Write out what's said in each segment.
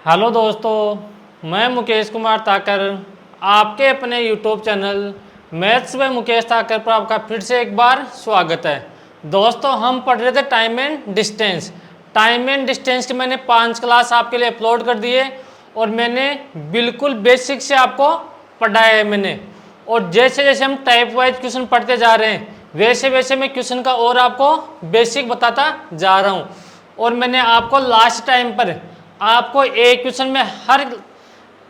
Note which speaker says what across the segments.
Speaker 1: Hello दोस्तों, मैं मुकेश कुमार ताकर आपके अपने यूट्यूब चैनल मैथ्स व मुकेश ताकर पर आपका फिर से एक बार स्वागत है। दोस्तों, हम पढ़ रहे थे time and distance. Time and distance की मैंने 5 क्लास आपके लिए अपलोड कर दिए और मैंने बिल्कुल बेसिक से आपको पढ़ाया है मैंने। और जैसे जैसे हम टाइप वाइज क्वेश्चन पढ़ते जा रहे हैं वैसे वैसे मैं क्वेश्चन का और आपको बेसिक बताता जा रहा हूँ। और मैंने आपको लास्ट टाइम पर आपको एक क्वेश्चन में हर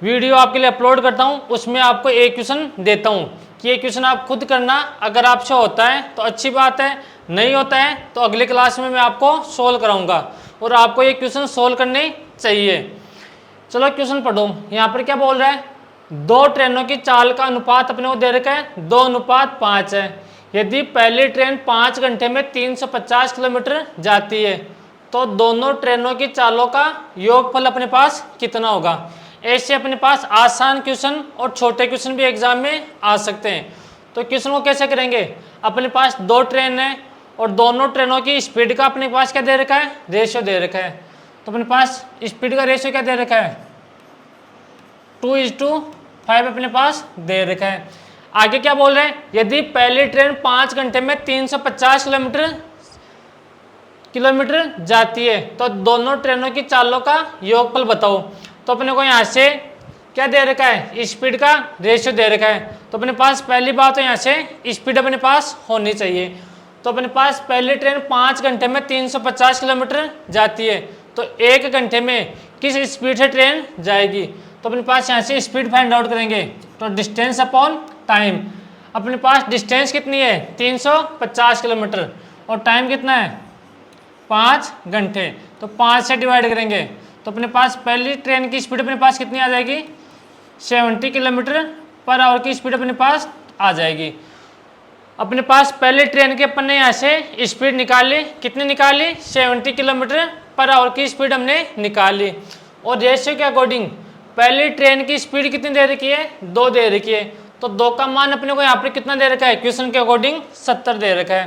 Speaker 1: वीडियो आपके लिए अपलोड करता हूं, उसमें आपको एक क्वेश्चन देता हूं कि ये क्वेश्चन आप खुद करना। अगर आपसे होता है तो अच्छी बात है, नहीं होता है तो अगले क्लास में मैं आपको सोल्व कराऊंगा और आपको ये क्वेश्चन सोल्व करने चाहिए। चलो क्वेश्चन पढ़ो। यहाँ पर क्या बोल रहा है, दो ट्रेनों की चाल का अनुपात अपने को दे रखा है 2:5 है। यदि पहली ट्रेन 5 घंटे में 350 किलोमीटर जाती है तो दोनों ट्रेनों की चालों का योगफल अपने पास कितना होगा। ऐसे अपने पास आसान क्वेश्चन और छोटे क्वेश्चन भी एग्जाम में आ सकते हैं। तो क्वेश्चन को कैसे करेंगे, अपने पास दो ट्रेन है और दोनों ट्रेनों की स्पीड का अपने पास क्या दे रखा है, रेशियो दे रखा है। तो अपने पास स्पीड का रेशियो क्या दे रखा है, 2:5 अपने पास दे रखा है। आगे क्या बोल रहे हैं, यदि पहली ट्रेन 5 घंटे में 350 किलोमीटर जाती है तो दोनों ट्रेनों की चालों का योगफल बताओ। तो अपने को यहाँ से क्या दे रखा है, स्पीड का रेशियो दे रखा है। तो अपने पास पहली बात तो यहाँ से स्पीड अपने पास होनी चाहिए। तो अपने पास पहली ट्रेन 5 घंटे में 350 किलोमीटर जाती है तो 1 घंटे में किस स्पीड से ट्रेन जाएगी। तो अपने पास यहाँ से स्पीड फाइंड आउट करेंगे। तो डिस्टेंस अपॉन टाइम, अपने पास डिस्टेंस कितनी है 350 किलोमीटर और टाइम कितना है 5 घंटे। तो 5 से डिवाइड करेंगे तो अपने पास पहली ट्रेन की स्पीड अपने पास कितनी आ जाएगी, 70 किलोमीटर पर आवर की स्पीड अपने पास आ जाएगी। अपने पास पहले ट्रेन के अपन ने यहाँ से स्पीड निकाली, कितनी निकाली 70 किलोमीटर पर आवर की स्पीड हमने निकाली। और रेशियो के अकॉर्डिंग पहली ट्रेन की स्पीड कितनी दे रखी है, 2 दे रखी है। तो 2 का मान अपने को यहाँ पर कितना दे रखा है, क्वेश्चन के अकॉर्डिंग 70 दे रखा है।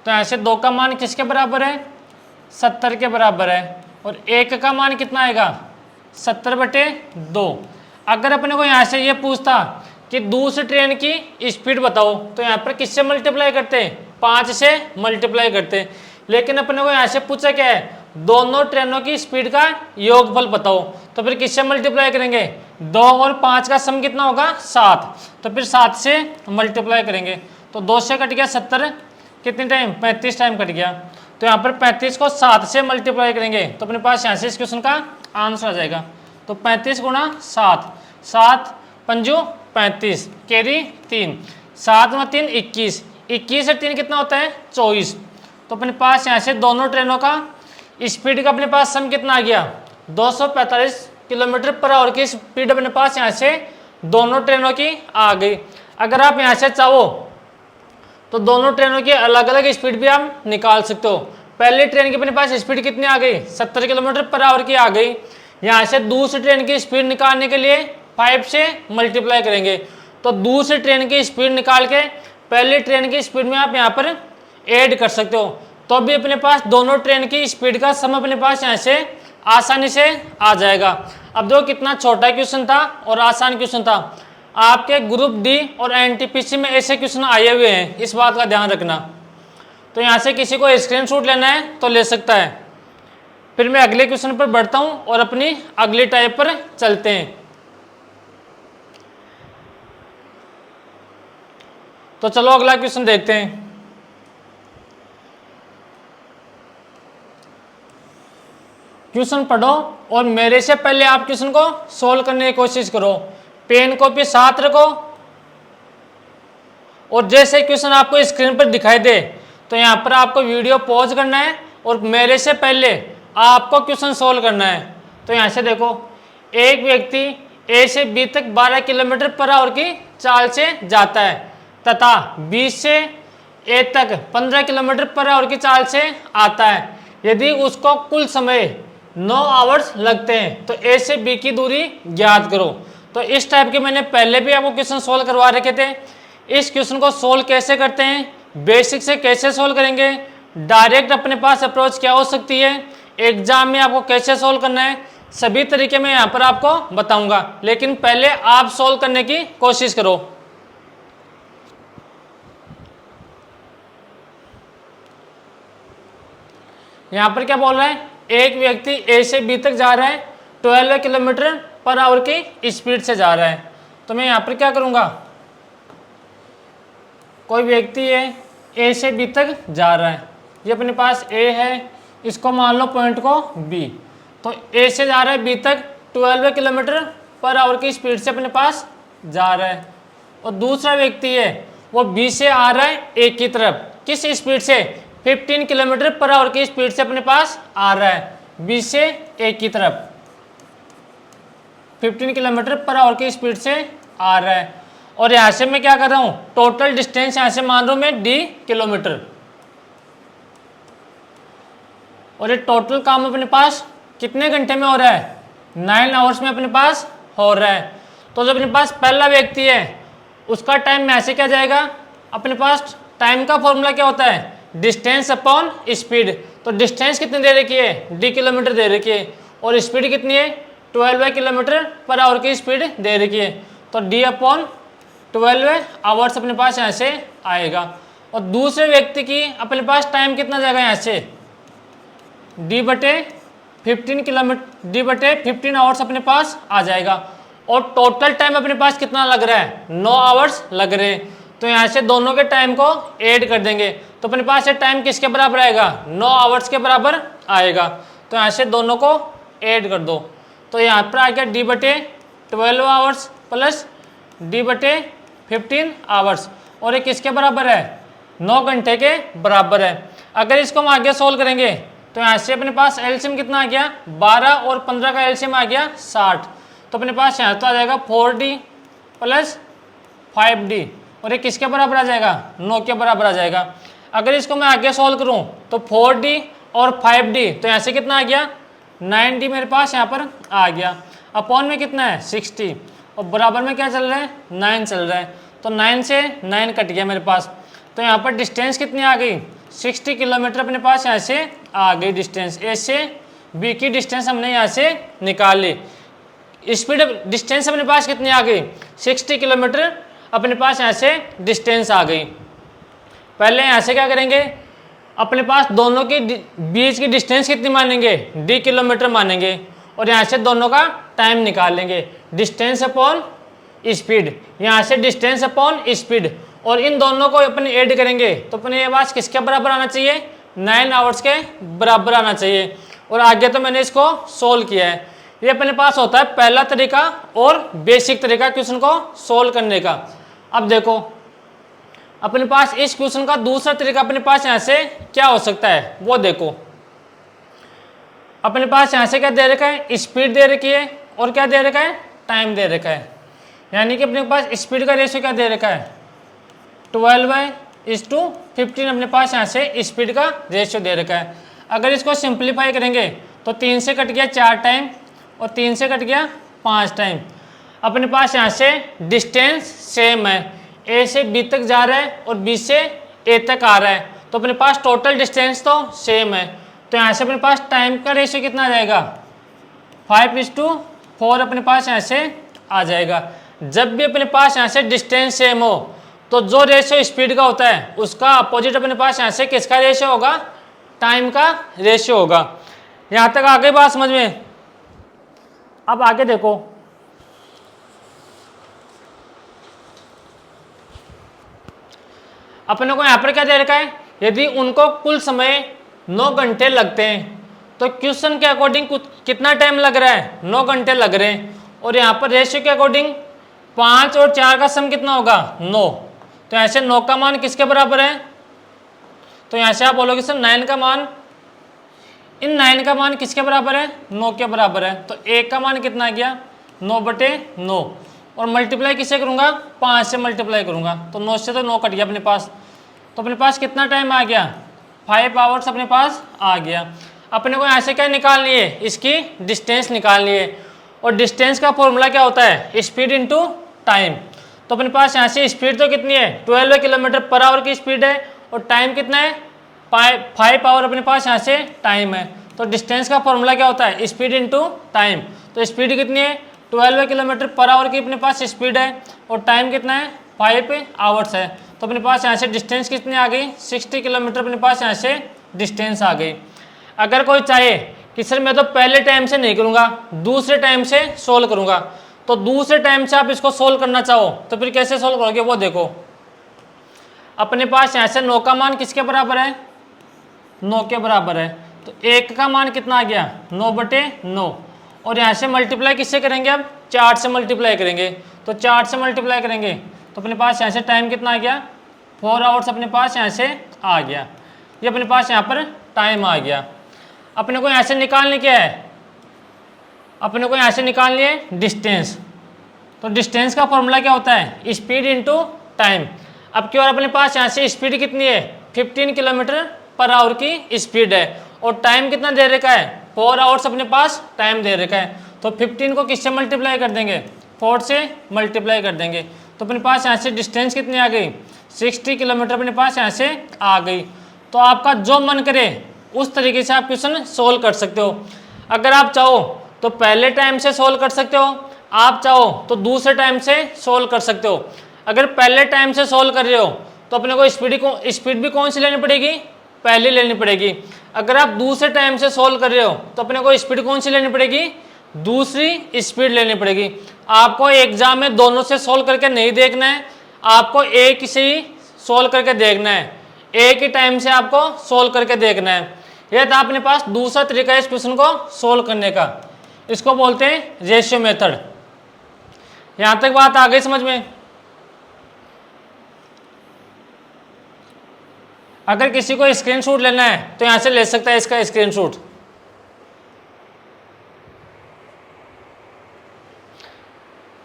Speaker 1: तो यहाँ से 2 का मान किसके बराबर है, 70 के बराबर है। और 1 का मान कितना आएगा 70/2। अगर अपने को यहाँ से ये पूछता कि दूसरी ट्रेन की स्पीड बताओ तो यहाँ पर किससे मल्टीप्लाई करते हैं, 5 से मल्टीप्लाई करते हैं। लेकिन अपने को यहाँ से पूछा क्या है, दोनों ट्रेनों की स्पीड का योगफल बताओ। तो फिर किससे मल्टीप्लाई करेंगे, 2 और 5 का सम कितना होगा 7। तो फिर 7 से मल्टीप्लाई करेंगे तो 2 से कट गया 70, कितने टाइम 35 टाइम कट गया। तो यहाँ पर 35 को 7 से मल्टीप्लाई करेंगे तो अपने पास यहाँ से इस क्वेश्चन का आंसर आ जाएगा। तो 35 गुणा 7, 7 पंजू 35, कैरी 3, 7 में 3 21, 21 से 3 कितना होता है 24। तो अपने पास यहाँ से दोनों ट्रेनों का स्पीड का अपने पास सम कितना आ गया 245 किलोमीटर पर आवर की स्पीड अपने पास यहाँ से दोनों ट्रेनों की आ गई। अगर आप यहाँ से चाहो तो दोनों ट्रेनों की अलग अलग स्पीड भी आप निकाल सकते हो। पहली ट्रेन की अपने पास स्पीड कितनी आ गई 70 किलोमीटर पर आवर की आ गई। यहाँ से दूसरी ट्रेन की स्पीड निकालने के लिए 5 से मल्टीप्लाई करेंगे तो दूसरी ट्रेन की स्पीड निकाल के पहली ट्रेन की स्पीड में आप यहाँ पर ऐड कर सकते हो। तो अभी अपने पास दोनों ट्रेन की स्पीड का सम अपने पास यहाँ से आसानी से आ जाएगा। अब देखो कितना छोटा क्वेश्चन था और आसान क्वेश्चन था। आपके ग्रुप डी और एनटीपीसी में ऐसे क्वेश्चन आए हुए हैं, इस बात का ध्यान रखना। तो यहाँ से किसी को स्क्रीनशॉट लेना है तो ले सकता है। फिर मैं अगले क्वेश्चन पर बढ़ता हूँ और अपनी अगली टाइप पर चलते हैं। तो चलो अगला क्वेश्चन देखते हैं। क्वेश्चन पढ़ो और मेरे से पहले आप क्वेश्चन को सोल्व करने की कोशिश करो। पेन कॉपी साथ रखो और जैसे क्वेश्चन आपको स्क्रीन पर दिखाई दे तो यहाँ पर आपको वीडियो पॉज करना है और मेरे से पहले आपको क्वेश्चन सोल्व करना है। तो यहाँ से देखो, एक व्यक्ति ए से बी तक 12 किलोमीटर पर आवर की चाल से जाता है तथा बी से ए तक 15 किलोमीटर पर आवर की चाल से आता है। यदि उसको कुल समय 9 आवर्स लगते हैं तो ए से बी की दूरी ज्ञात करो। तो इस टाइप के मैंने पहले भी आपको क्वेश्चन सोल्व करवा रखे थे। इस क्वेश्चन को सोल्व कैसे करते हैं, बेसिक से कैसे सोल्व करेंगे, डायरेक्ट अपने पास अप्रोच क्या हो सकती है, एग्जाम में आपको कैसे सोल्व करना है, सभी तरीके मैं यहाँ पर आपको बताऊंगा, लेकिन पहले आप सोल्व करने की कोशिश करो। यहाँ पर क्या बोल रहा है, एक व्यक्ति ए से बी तक जा रहा है 12 किलोमीटर पर आवर की स्पीड से जा रहा है। तो मैं यहाँ पर क्या करूँगा, कोई व्यक्ति है ए से बी तक जा रहा है, ये अपने पास ए है, इसको मान लो पॉइंट को बी। तो ए से जा रहा है बी तक 12 किलोमीटर पर आवर की स्पीड से अपने पास जा रहा है। और दूसरा व्यक्ति है वो बी से आ रहा है ए की तरफ, किस स्पीड से, 15 किलोमीटर पर आवर की स्पीड से अपने पास आ रहा है बी से ए की तरफ, 15 किलोमीटर पर आवर की स्पीड से आ रहा है। और यहाँ से मैं क्या कर रहा हूँ, टोटल डिस्टेंस यहाँ से मान रहा हूँ मैं डी किलोमीटर, और ये टोटल काम अपने पास कितने घंटे में हो रहा है, 9 आवर्स में अपने पास हो रहा है। तो जो अपने पास पहला व्यक्ति है उसका टाइम में ऐसे क्या जाएगा, अपने पास टाइम का फॉर्मूला क्या होता है, डिस्टेंस अपॉन स्पीड। तो डिस्टेंस कितनी दे रखी है, डी किलोमीटर दे रखी है, और स्पीड कितनी है, 12 किलोमीटर पर आवर की स्पीड दे रखी है। तो डी अपॉन 12 आवर्स अपने पास यहाँ से आएगा। और दूसरे व्यक्ति की अपने पास टाइम कितना जाएगा, यहाँ से डी बटे 15 किलोमीटर, डी बटे 15 आवर्स अपने पास आ जाएगा। और टोटल टाइम अपने पास कितना लग रहा है, 9 आवर्स लग रहे हैं। तो यहाँ से दोनों के टाइम को ऐड कर देंगे, तो अपने पास ये टाइम किसके बराबर आएगा, 9 आवर्स के बराबर आएगा। तो यहाँ से दोनों को ऐड कर दो, तो यहाँ पर आ गया डी बटे 12 आवर्स प्लस डी बटे 15 आवर्स, और ये किसके बराबर है, 9 घंटे के बराबर है। अगर इसको हम आगे सोल्व करेंगे तो यहाँ से अपने पास एलसीएम कितना आ गया, 12 और 15 का एलसीएम आ गया 60। तो अपने पास यहाँ तो आ जाएगा 4D प्लस 5D, और ये किसके बराबर आ जाएगा, 9 के बराबर आ जाएगा। अगर इसको मैं आगे सोल्व करूँ तो 4D और 5D, तो यहाँ से कितना आ गया, 9D मेरे पास यहाँ पर आ गया। अपॉन में कितना है, 60, और बराबर में क्या चल रहा है, 9 चल रहा है। तो 9 से 9 कट गया मेरे पास। तो यहाँ पर डिस्टेंस कितनी आ गई, 60 किलोमीटर अपने पास यहाँ से आ गई डिस्टेंस। ए से बी की डिस्टेंस हमने यहाँ से निकाल ली। स्पीड डिस्टेंस अपने पास कितनी आ गई, 60 किलोमीटर अपने पास यहाँ से डिस्टेंस आ गई। पहले यहाँ से क्या करेंगे, अपने पास दोनों की बीच की डिस्टेंस कितनी मानेंगे, डी किलोमीटर मानेंगे, और यहाँ से दोनों का टाइम निकाल लेंगे, डिस्टेंस अपॉन स्पीड। यहाँ से डिस्टेंस अपॉन स्पीड, और इन दोनों को अपन ऐड करेंगे तो अपने ये बात किसके बराबर आना चाहिए, 9 आवर्स के बराबर आना चाहिए। और आगे तो मैंने इसको सोल्व किया है। ये अपने पास होता है पहला तरीका और बेसिक तरीका क्वेश्चन को सोल्व करने का। अब देखो अपने पास इस क्वेश्चन का दूसरा तरीका अपने पास यहाँ से क्या हो सकता है, वो देखो। अपने पास यहाँ से क्या दे रखा है, स्पीड दे रखी है, और क्या दे रखा है, टाइम दे रखा है। यानी कि अपने पास स्पीड का रेशियो क्या दे रखा है, 12:15 अपने पास यहाँ से स्पीड का रेशियो दे रखा है। अगर इसको सिंप्लीफाई करेंगे तो 3 से कट गया 4 टाइम, और 3 से कट गया 5 टाइम। अपने पास यहाँ से डिस्टेंस सेम है, ए से बी तक जा रहा है और बी से ए तक आ रहा है, तो अपने पास टोटल डिस्टेंस तो सेम है। तो यहाँ से अपने पास टाइम का रेशियो कितना आ जाएगा, 5:4 अपने पास यहाँ से आ जाएगा। जब भी अपने पास यहाँ से डिस्टेंस सेम हो तो जो रेशियो स्पीड का होता है उसका अपोजिट अपने पास यहाँ से किसका रेशियो होगा, टाइम का रेशियो होगा। यहाँ तक आ गई बात समझ में। अब आगे देखो, अपने को यहाँ पर क्या दे रखा है, यदि उनको कुल समय 9 घंटे लगते हैं तो क्वेश्चन के अकॉर्डिंग कितना टाइम लग रहा है, 9 घंटे लग रहे हैं। और यहाँ पर रेशियो के अकॉर्डिंग 5 और 4 का सम कितना होगा, 9। तो यहाँ से 9 का मान किसके बराबर है, तो यहाँ से आप बोलोगे सर 9 का मान, इन 9 का मान किसके बराबर है, 9 के बराबर है। तो 1 का मान कितना आ गया, 9/9, और मल्टीप्लाई किससे करूँगा, 5 से मल्टीप्लाई करूँगा, तो 9 से तो 9 कट गया अपने पास। तो अपने पास कितना टाइम आ गया, 5 आवर्स अपने पास आ गया। अपने को यहाँ से क्या निकालनी है, इसकी डिस्टेंस निकालनी है, और डिस्टेंस का फॉर्मूला क्या होता है, स्पीड इंटू टाइम। तो अपने पास यहाँ से स्पीड तो कितनी है, 12 किलोमीटर पर आवर की स्पीड है, और टाइम कितना है, 5 आवर अपने पास यहाँ से टाइम है। तो डिस्टेंस का फॉर्मूला क्या होता है, स्पीड इनटू टाइम। तो स्पीड कितनी है, 12 किलोमीटर पर आवर की अपने पास स्पीड है, और टाइम कितना है, 5 आवर्स है। तो अपने पास यहाँ से डिस्टेंस कितनी आ गई, 60 किलोमीटर अपने पास यहाँ से डिस्टेंस आ गई। अगर कोई चाहे कि सर मैं तो पहले टाइम से नहीं करूँगा, दूसरे टाइम से सोल्व करूँगा, तो दूसरे टाइम से आप इसको सोल्व करना चाहो तो फिर कैसे सोल्व करोगे, वो देखो। अपने पास यहाँ से 9 का मान किसके बराबर है, 9 के बराबर है। तो 1 का मान कितना आ गया, 9/9, और यहाँ से मल्टीप्लाई किससे करेंगे, अब 4 से मल्टीप्लाई करेंगे। तो 4 से मल्टीप्लाई करेंगे तो अपने पास यहाँ से टाइम कितना आ गया, 4 आवर्स अपने पास यहाँ से आ गया। ये अपने पास यहाँ पर टाइम आ गया। अपने को यहाँ से निकालने क्या है, अपने को यहाँ से निकालनी है डिस्टेंस। तो डिस्टेंस का फॉर्मूला क्या होता है, स्पीड इनटू टाइम। अब की बार अपने पास यहाँ से स्पीड कितनी है, 15 किलोमीटर पर आवर की स्पीड है, और टाइम कितना दे रखा है, 4 आवर्स अपने पास टाइम दे रखा है। तो 15 को किससे मल्टीप्लाई कर देंगे, 4 से मल्टीप्लाई कर देंगे। तो अपने पास यहाँ से डिस्टेंस कितनी आ गई, 60 किलोमीटर अपने पास यहाँ से आ गई। तो आपका जो मन करे उस तरीके से आप क्वेश्चन सोल्व कर सकते हो। अगर आप चाहो तो पहले टाइम से सोल्व कर सकते हो, आप चाहो तो दूसरे टाइम से सोल्व कर सकते हो। अगर पहले टाइम से सोल्व कर रहे हो तो अपने को स्पीड भी कौन सी लेनी पड़ेगी, पहले लेनी पड़ेगी। अगर आप दूसरे टाइम से सोल्व कर रहे हो तो अपने को स्पीड कौन सी लेनी पड़ेगी, दूसरी स्पीड लेनी पड़ेगी। आपको एग्जाम में दोनों से सोल्व करके नहीं देखना है, आपको एक से ही सोल्व करके देखना है, एक ही टाइम से आपको सोल्व करके देखना है। यह था अपने पास दूसरा तरीका है इस क्वेश्चन को सोल्व करने का, इसको बोलते हैं रेशियो मेथड। यहां तक बात आ गई समझ में। अगर किसी को स्क्रीनशॉट लेना है तो यहां से ले सकता है इसका स्क्रीनशॉट।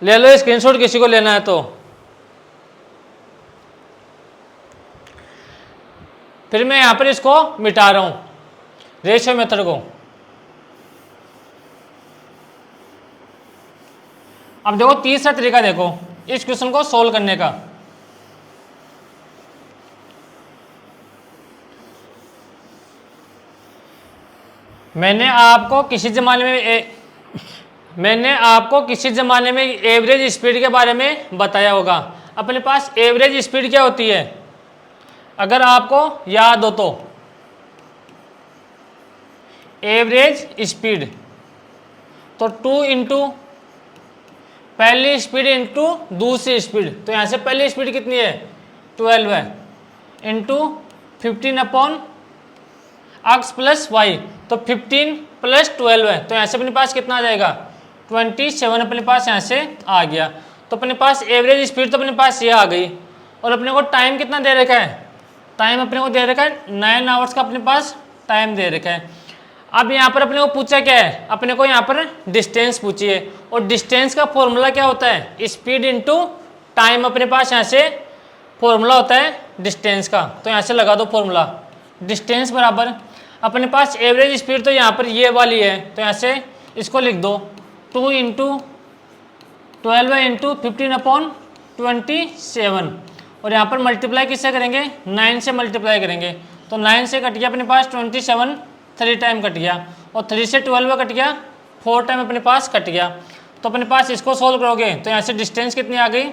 Speaker 1: ले लो स्क्रीनशॉट किसी को लेना है तो। फिर मैं यहां पर इसको मिटा रहा हूं, रेशियो मेथड को। अब देखो तीसरा तरीका देखो इस क्वेश्चन को सोल्व करने का। मैंने आपको किसी ज़माने में एवरेज स्पीड के बारे में बताया होगा। अपने पास एवरेज स्पीड क्या होती है, अगर आपको याद हो तो, एवरेज स्पीड तो 2 इंटू पहली स्पीड इंटू दूसरी स्पीड। तो यहाँ से पहली स्पीड कितनी है, 12 है, इंटू 15/x प्लस वाई। तो 15 + 12 है, तो यहाँ से अपने पास कितना आ जाएगा, 27 अपने पास यहाँ से आ गया। तो अपने पास एवरेज स्पीड तो अपने पास ये आ गई, और अपने को टाइम कितना दे रखा है, टाइम अपने को दे रखा है 9 आवर्स का अपने पास टाइम दे रखा है। अब यहाँ पर अपने को पूछा क्या है, अपने को यहाँ पर डिस्टेंस पूछी है, और डिस्टेंस का फॉर्मूला क्या होता है, स्पीड इनटू टाइम। अपने पास यहाँ से फॉर्मूला होता है डिस्टेंस का, तो यहाँ से लगा दो फॉर्मूला, डिस्टेंस बराबर अपने पास एवरेज स्पीड तो यहाँ पर ये वाली है, तो यहाँ से इसको लिख दो 2 इंटू 12 इंटू 15/27, और यहाँ पर मल्टीप्लाई किससे करेंगे, 9 से मल्टीप्लाई करेंगे। तो 9 से कट गया अपने पास 27, 3 टाइम कट गया, और 3 से 12 कट गया, 4 टाइम अपने पास कट गया। तो अपने पास इसको सोल्व करोगे तो यहाँ से डिस्टेंस कितनी आ गई,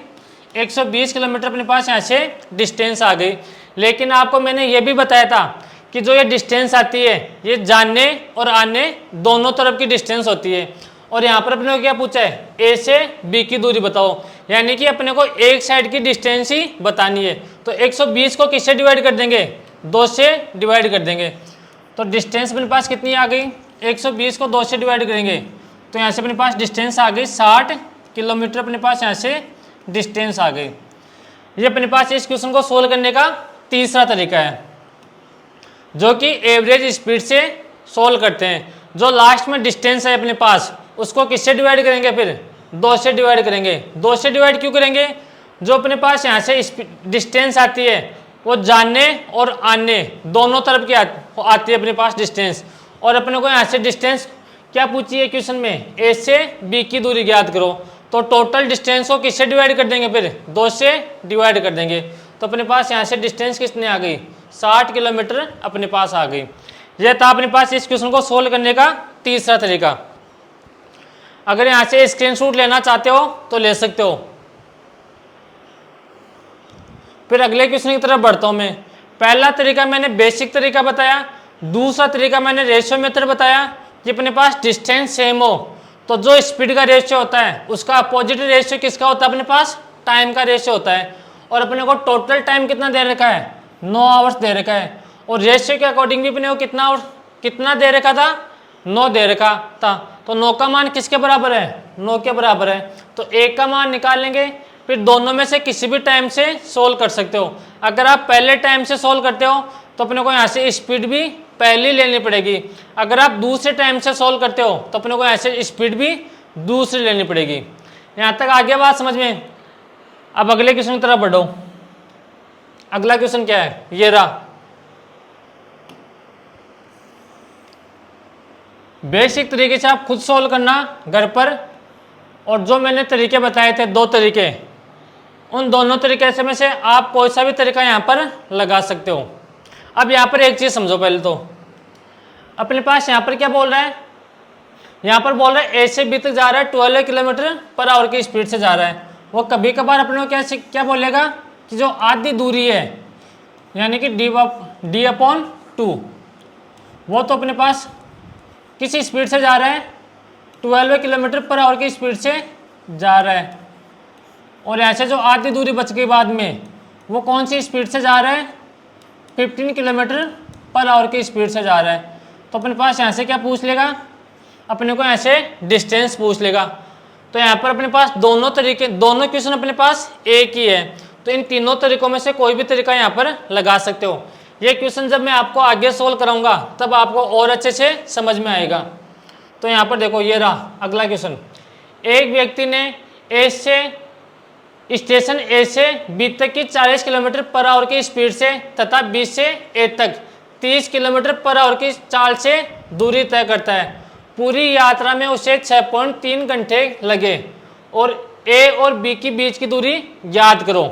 Speaker 1: 120 किलोमीटर अपने पास यहाँ से डिस्टेंस आ गई। लेकिन आपको मैंने ये भी बताया था कि जो ये डिस्टेंस आती है ये जाने और आने दोनों तरफ की डिस्टेंस होती है। और यहाँ पर अपने को क्या पूछा है, ए से बी की दूरी बताओ, यानी कि अपने को एक साइड की डिस्टेंस ही बतानी है। तो 120 को किससे डिवाइड कर देंगे, 2 से डिवाइड कर देंगे। तो डिस्टेंस अपने पास कितनी आ गई, 120 को 2 से डिवाइड करेंगे तो यहाँ से अपने पास डिस्टेंस आ गई 60 किलोमीटर अपने पास यहाँ से डिस्टेंस आ गई। ये अपने पास इस क्वेश्चन को सोल्व करने का तीसरा तरीका है, जो कि एवरेज स्पीड से सोल्व करते हैं। जो लास्ट में डिस्टेंस है अपने पास उसको किससे डिवाइड करेंगे, फिर 2 से डिवाइड करेंगे। 2 से डिवाइड क्यों करेंगे, जो अपने पास यहाँ से डिस्टेंस आती है वो जाने और आने दोनों तरफ की आती है अपने पास डिस्टेंस। और अपने को यहाँ से डिस्टेंस क्या पूछी है क्वेश्चन में, ए से बी की दूरी ज्ञात करो। तो टोटल डिस्टेंस को किससे डिवाइड कर देंगे, फिर 2 से डिवाइड कर देंगे। तो अपने पास यहाँ से डिस्टेंस कितनी आ गई, 60 किलोमीटर अपने पास आ गई। यह था अपने पास इस क्वेश्चन को सोल्व करने का तीसरा तरीका। अगर यहाँ से स्क्रीनशॉट लेना चाहते हो तो ले सकते हो। फिर अगले क्वेश्चन की तरफ बढ़ता हूं मैं। पहला तरीका मैंने बेसिक तरीका बताया, दूसरा तरीका मैंने रेशियो मेथड बताया कि अपने पास डिस्टेंस सेम हो तो जो स्पीड का रेशियो होता है उसका अपोजिट रेशियो किसका होता है, अपने पास टाइम का रेशियो होता है। और अपने को टोटल टाइम कितना दे रखा है, 9 आवर्स दे रखा है। और रेशियो के अकॉर्डिंग भी अपने को कितना दे रखा था, 9 दे रखा था। तो 9 का मान किसके बराबर है, 9 के बराबर है। तो 1 का मान निकालेंगे, फिर दोनों में से किसी भी टाइम से सोल्व कर सकते हो। अगर आप पहले टाइम से सोल्व करते हो तो अपने को यहाँ से स्पीड भी पहली लेनी पड़ेगी। अगर आप दूसरे टाइम से सोल्व करते हो तो अपने को ऐसे स्पीड भी दूसरी लेनी पड़ेगी। यहाँ तक आगे बात समझ में। अब अगले क्वेश्चन की तरफ बढ़ो। अगला क्वेश्चन क्या है, ये रहा। बेसिक तरीके से आप खुद सोल्व करना घर पर, और जो मैंने तरीके बताए थे 2 तरीके, उन दोनों तरीके से में से आप कोई सा भी तरीका यहाँ पर लगा सकते हो। अब यहाँ पर एक चीज़ समझो पहले तो, अपने पास यहाँ पर क्या बोल रहा है, यहाँ पर बोल रहा है ए से बी तक जा रहा है 12 किलोमीटर पर आवर की स्पीड से जा रहा है। वो कभी कभार अपने को क्या बोलेगा कि जो आधी दूरी है यानी कि d/2 वो तो अपने पास किसी स्पीड से जा रहा है 12 किलोमीटर पर आवर की स्पीड से जा रहा है। और ऐसे जो आधी दूरी बच गई बाद में वो कौन सी स्पीड से जा रहा है, 15 किलोमीटर पर आवर की स्पीड से जा रहा है। तो अपने पास यहाँ से क्या पूछ लेगा, अपने को ऐसे डिस्टेंस पूछ लेगा। तो यहाँ पर अपने पास दोनों क्वेश्चन अपने पास एक ही है। तो इन तीनों तरीकों में से कोई भी तरीका यहाँ पर लगा सकते हो। ये क्वेश्चन जब मैं आपको आगे सोल्व कराऊंगा तब आपको और अच्छे से समझ में आएगा। तो यहाँ पर देखो, ये रहा अगला क्वेश्चन। एक व्यक्ति ने स्टेशन ए से बी तक की 40 किलोमीटर पर आवर की स्पीड से तथा बी से ए तक 30 किलोमीटर पर आवर की चाल से दूरी तय करता है। पूरी यात्रा में उसे 6.3 घंटे लगे और ए और बी की बीच की दूरी याद करो।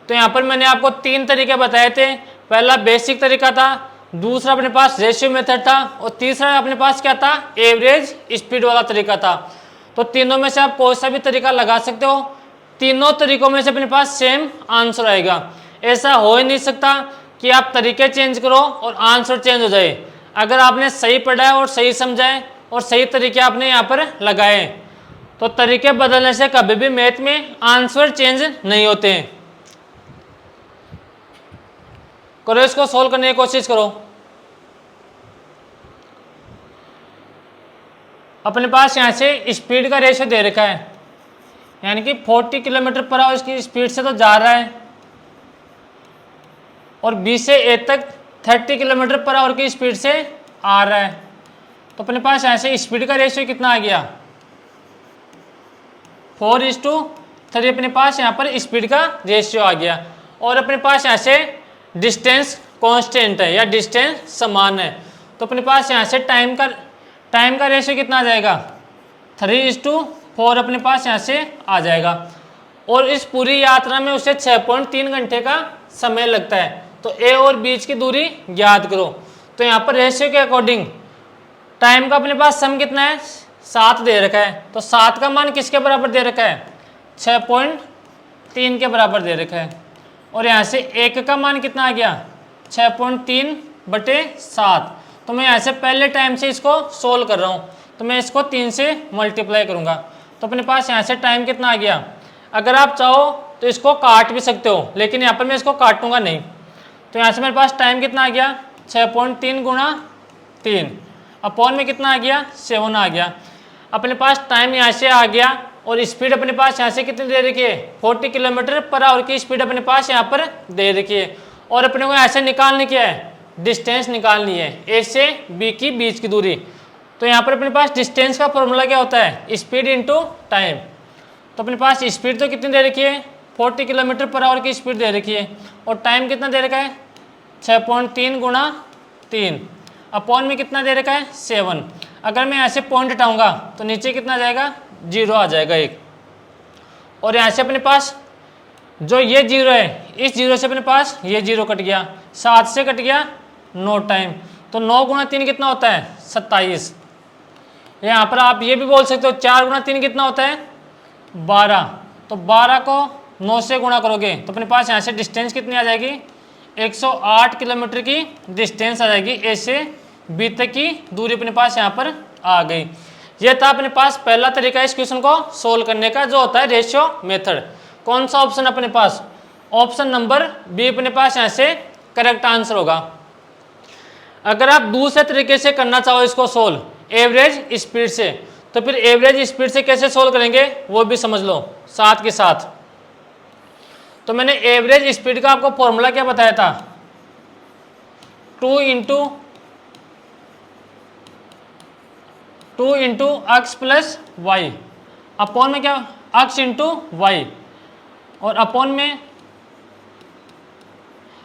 Speaker 1: तो यहाँ पर मैंने आपको 3 तरीके बताए थे। पहला बेसिक तरीका था, दूसरा अपने पास रेशियो मेथड था, और तीसरा अपने पास क्या था, एवरेज स्पीड वाला तरीका था। तो तीनों में से आप कोई सा भी तरीका लगा सकते हो। तीनों तरीकों में से अपने पास सेम आंसर आएगा। ऐसा हो ही नहीं सकता कि आप तरीके चेंज करो और आंसर चेंज हो जाए। अगर आपने सही पढ़ा है और सही समझा है और सही तरीके आपने यहाँ पर लगाए तो तरीके बदलने से कभी भी मैथ में आंसर चेंज नहीं होते हैं। करो, इसको सोल्व करने की कोशिश करो। अपने पास यहाँ से स्पीड का रेशियो दे रखा है, यानी कि 40 किलोमीटर पर आवर की स्पीड से तो जा रहा है और बी से ए तक 30 किलोमीटर पर आवर की स्पीड से आ रहा है। तो अपने पास ऐसे स्पीड का रेशियो कितना आ गया, 4:3 अपने पास यहाँ पर स्पीड का रेशियो आ गया। और अपने पास ऐसे डिस्टेंस कांस्टेंट है या डिस्टेंस समान है। तो अपने पास यहाँ से टाइम का रेशियो कितना आ जाएगा, 3:4 अपने पास यहाँ से आ जाएगा। और इस पूरी यात्रा में उसे 6.3 घंटे का समय लगता है। तो ए और बीच की दूरी याद करो। तो यहाँ पर रेशियो के अकॉर्डिंग टाइम का अपने पास सम कितना है, 7 दे रखा है। तो 7 का मान किसके बराबर दे रखा है, 6.3 के बराबर दे रखा है। और यहाँ से 1 का मान कितना आ गया, 6.3/7। तो मैं यहाँ से पहले टाइम से इसको सोल्व कर रहा हूँ, तो मैं इसको 3 से मल्टीप्लाई करूँगा। तो अपने पास यहाँ से टाइम कितना आ गया। अगर आप चाहो तो इसको काट भी सकते हो, लेकिन यहाँ पर मैं इसको काटूंगा नहीं। तो यहाँ से मेरे पास टाइम कितना आ गया, 6.3 × 3 अपॉन में कितना आ गया, 7 आ गया। अपने पास टाइम यहाँ से आ गया और स्पीड अपने पास यहाँ से कितनी दे रखी है, 40 किलोमीटर पर आवर की स्पीड अपने पास यहाँ पर दे रखी है। और अपने को ऐसे निकालने क्या है, डिस्टेंस निकालनी है, ए से बी की बीच की दूरी। तो यहाँ पर अपने पास डिस्टेंस का फॉर्मूला क्या होता है, स्पीड इंटू टाइम। तो अपने पास स्पीड तो कितनी दे रखी है, 40 किलोमीटर पर आवर की स्पीड दे रखी है। और टाइम कितना दे रखा है, 6.3 × 3 अपॉन में कितना दे रखा है, 7। अगर मैं ऐसे पॉइंट हटाऊंगा तो नीचे कितना जाएगा, 0 आ जाएगा 1। और यहाँ से अपने पास जो ये 0 है, इस 0 से अपने पास ये 0 कट गया, 7 से कट गया, नो टाइम। तो 9 गुणा 3 कितना होता है 27। यहाँ पर आप ये भी बोल सकते हो 4 गुणा 3 कितना होता है 12। तो 12 को 9 से गुणा करोगे तो अपने पास यहाँ से डिस्टेंस कितनी आ जाएगी 108 किलोमीटर की डिस्टेंस आ जाएगी। ए से बी तक की दूरी अपने पास यहाँ पर आ गई। ये था अपने पास पहला तरीका इस क्वेश्चन को सोल्व करने का, जो होता है रेशियो मेथड। कौन सा ऑप्शन अपने पास, ऑप्शन नंबर बी अपने पास यहाँ से करेक्ट आंसर होगा। अगर आप दूसरे तरीके से करना चाहो इसको सोल्व एवरेज स्पीड से, तो फिर एवरेज स्पीड से कैसे सोल्व करेंगे वो भी समझ लो साथ के साथ। तो मैंने एवरेज स्पीड का आपको फॉर्मूला क्या बताया था, 2 इंटू अक्स प्लस वाई, अपॉन में क्या अक्स इंटू वाई, और अपॉन में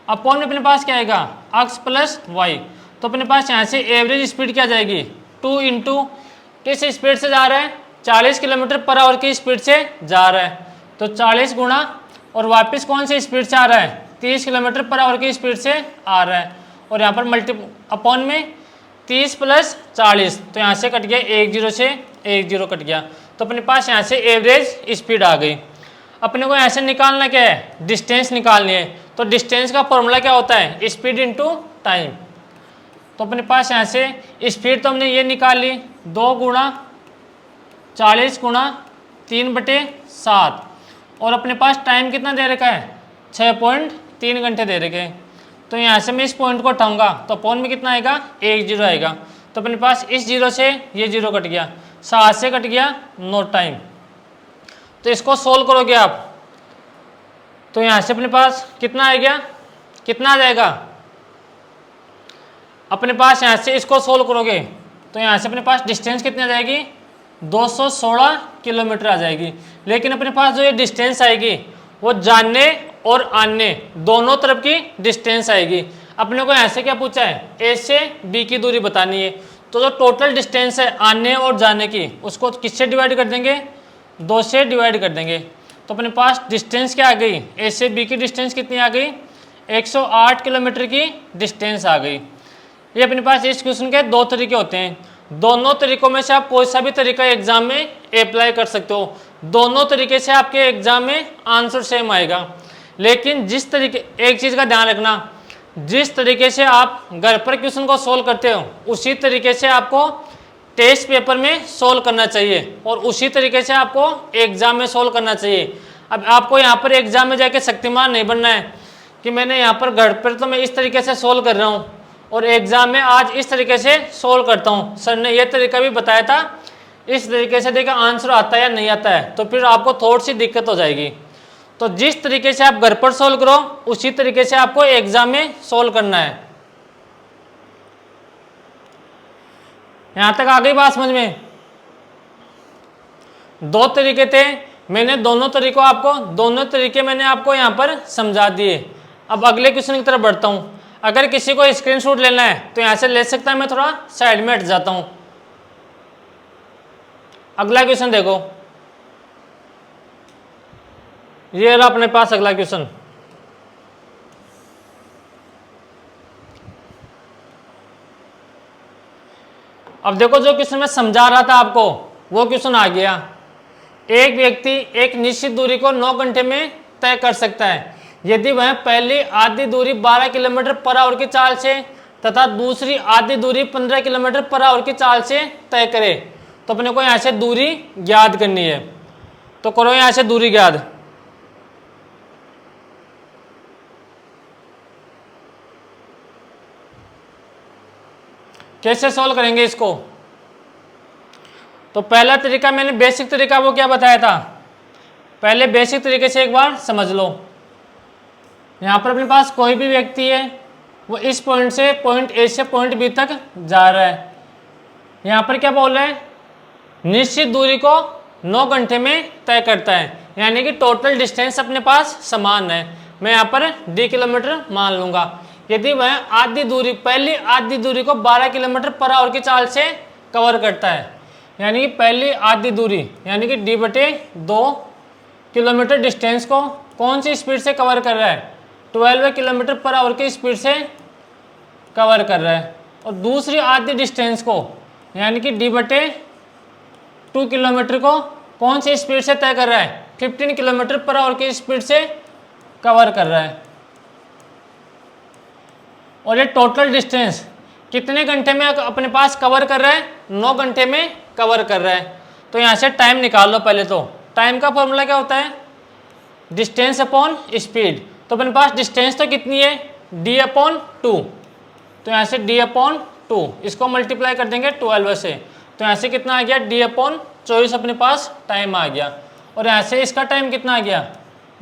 Speaker 1: अपने पास क्या आएगा अक्स प्लस वाई। तो अपने पास यहाँ से एवरेज स्पीड क्या जाएगी 2 इंटू किस स्पीड से जा रहा है 40 किलोमीटर पर आवर की स्पीड से जा रहा है, तो 40 गुणा और वापस कौन सी स्पीड से आ रहा है 30 किलोमीटर पर आवर की स्पीड से आ रहा है, और यहाँ पर अपॉन में 30 प्लस 40, तो यहाँ से कट गया 1 0 से 1 0 कट गया। तो अपने पास यहाँ से एवरेज स्पीड आ गई। अपने को यहाँ से निकालना क्या है डिस्टेंस निकालनी है। तो डिस्टेंस का फॉर्मूला क्या होता है स्पीड इंटू टाइम। तो अपने पास यहाँ से स्पीड तो हमने ये निकाल ली 2 गुणा 40 गुणा 3/7, और अपने पास टाइम कितना दे रखा है 6.3 घंटे दे रखे हैं। तो यहाँ से मैं इस पॉइंट को उठाऊंगा तो अपॉन में कितना आएगा 1 0 आएगा। तो अपने पास इस 0 से ये 0 कट गया, 7 से कट गया नो टाइम। तो इसको सोल्व करोगे आप तो यहाँ से अपने पास कितना आएगा, कितना आ जाएगा अपने पास यहाँ से इसको सोल्व करोगे तो यहाँ से अपने पास डिस्टेंस कितनी आ जाएगी 216 किलोमीटर आ जाएगी। लेकिन अपने पास जो ये डिस्टेंस आएगी वो जाने और आने दोनों तरफ की डिस्टेंस आएगी। अपने को यहाँ से क्या पूछा है ए से बी की दूरी बतानी है। तो जो टोटल डिस्टेंस है आने और जाने की उसको किससे डिवाइड कर देंगे 2 से डिवाइड कर देंगे। तो अपने पास डिस्टेंस क्या आ गई ए से बी की डिस्टेंस कितनी आ गई 108 किलोमीटर की डिस्टेंस आ गई। ये अपने पास इस क्वेश्चन के 2 तरीके होते हैं। दोनों तरीकों में से आप कोई सा भी तरीका एग्जाम में अप्लाई कर सकते हो। दोनों तरीके से आपके एग्जाम में आंसर सेम आएगा। लेकिन जिस तरीके एक चीज़ का ध्यान रखना, जिस तरीके से आप घर पर क्वेश्चन को सोल्व करते हो उसी तरीके से आपको टेस्ट पेपर में सोल्व करना चाहिए और उसी तरीके से आपको एग्जाम में सोल्व करना चाहिए। अब आपको यहाँ पर एग्जाम में जाके शक्तिमान नहीं बनना है कि मैंने यहाँ पर घर पर तो मैं इस तरीके से सोल्व कर रहा हूँ और एग्जाम में आज इस तरीके से सोल्व करता हूँ, सर ने यह तरीका भी बताया था, इस तरीके से देखा आंसर आता है या नहीं आता है, तो फिर आपको थोड़ी सी दिक्कत हो जाएगी। तो जिस तरीके से आप घर पर सोल्व करो उसी तरीके से आपको एग्जाम में सोल्व करना है। यहां तक आ गई बात समझ में। 2 तरीके थे, मैंने दोनों तरीके मैंने आपको यहां पर समझा दिए। अब अगले क्वेश्चन की तरफ बढ़ता हूं। अगर किसी को स्क्रीनशॉट लेना है तो यहां से ले सकता है, मैं थोड़ा साइड में हट जाता हूं। अगला क्वेश्चन देखो, ये रहा अपने पास अगला क्वेश्चन। अब देखो जो क्वेश्चन मैं समझा रहा था आपको वो क्वेश्चन आ गया। एक व्यक्ति एक निश्चित दूरी को 9 घंटे में तय कर सकता है यदि वह पहली आधी दूरी 12 किलोमीटर पर आवर की चाल से तथा दूसरी आधी दूरी 15 किलोमीटर पर आवर की चाल से तय करे। तो अपने को यहाँ से दूरी ज्ञात करनी है, तो करो यहाँ से दूरी ज्ञात। कैसे सॉल्व करेंगे इसको? तो पहला तरीका मैंने बेसिक तरीका वो क्या बताया था, पहले बेसिक तरीके से एक बार समझ लो। यहाँ पर अपने पास कोई भी व्यक्ति है वो इस पॉइंट से पॉइंट ए से पॉइंट बी तक जा रहा है। यहाँ पर क्या बोल रहे हैं, निश्चित दूरी को 9 घंटे में तय करता है, यानी कि टोटल डिस्टेंस अपने पास समान है। मैं यहाँ पर d किलोमीटर मान लूँगा। यदि वह आधी दूरी पहली आधी दूरी को 12 किलोमीटर पर आवर की चाल से कवर करता है, यानी कि पहली आधी दूरी यानी कि d/2 किलोमीटर डिस्टेंस को कौन सी स्पीड से कवर कर रहा है, 12 किलोमीटर पर आवर की स्पीड से कवर कर रहा है। और दूसरी आधी डिस्टेंस को यानी कि d/2 किलोमीटर को कौन सी स्पीड से तय कर रहा है, 15 किलोमीटर पर आवर की स्पीड से कवर कर रहा है। और ये टोटल डिस्टेंस कितने घंटे में अपने पास कवर कर रहा है, 9 घंटे में कवर कर रहा है। तो यहाँ से टाइम निकाल लो। पहले तो टाइम का फॉर्मूला क्या होता है, डिस्टेंस अपॉन स्पीड। तो अपने पास डिस्टेंस तो कितनी है, d/2। तो यहाँ से d/2 इसको मल्टीप्लाई कर देंगे 12 से। तो यहाँ से कितना आ गया, d/24 अपने पास टाइम आ गया। और यहाँ से इसका टाइम कितना आ गया,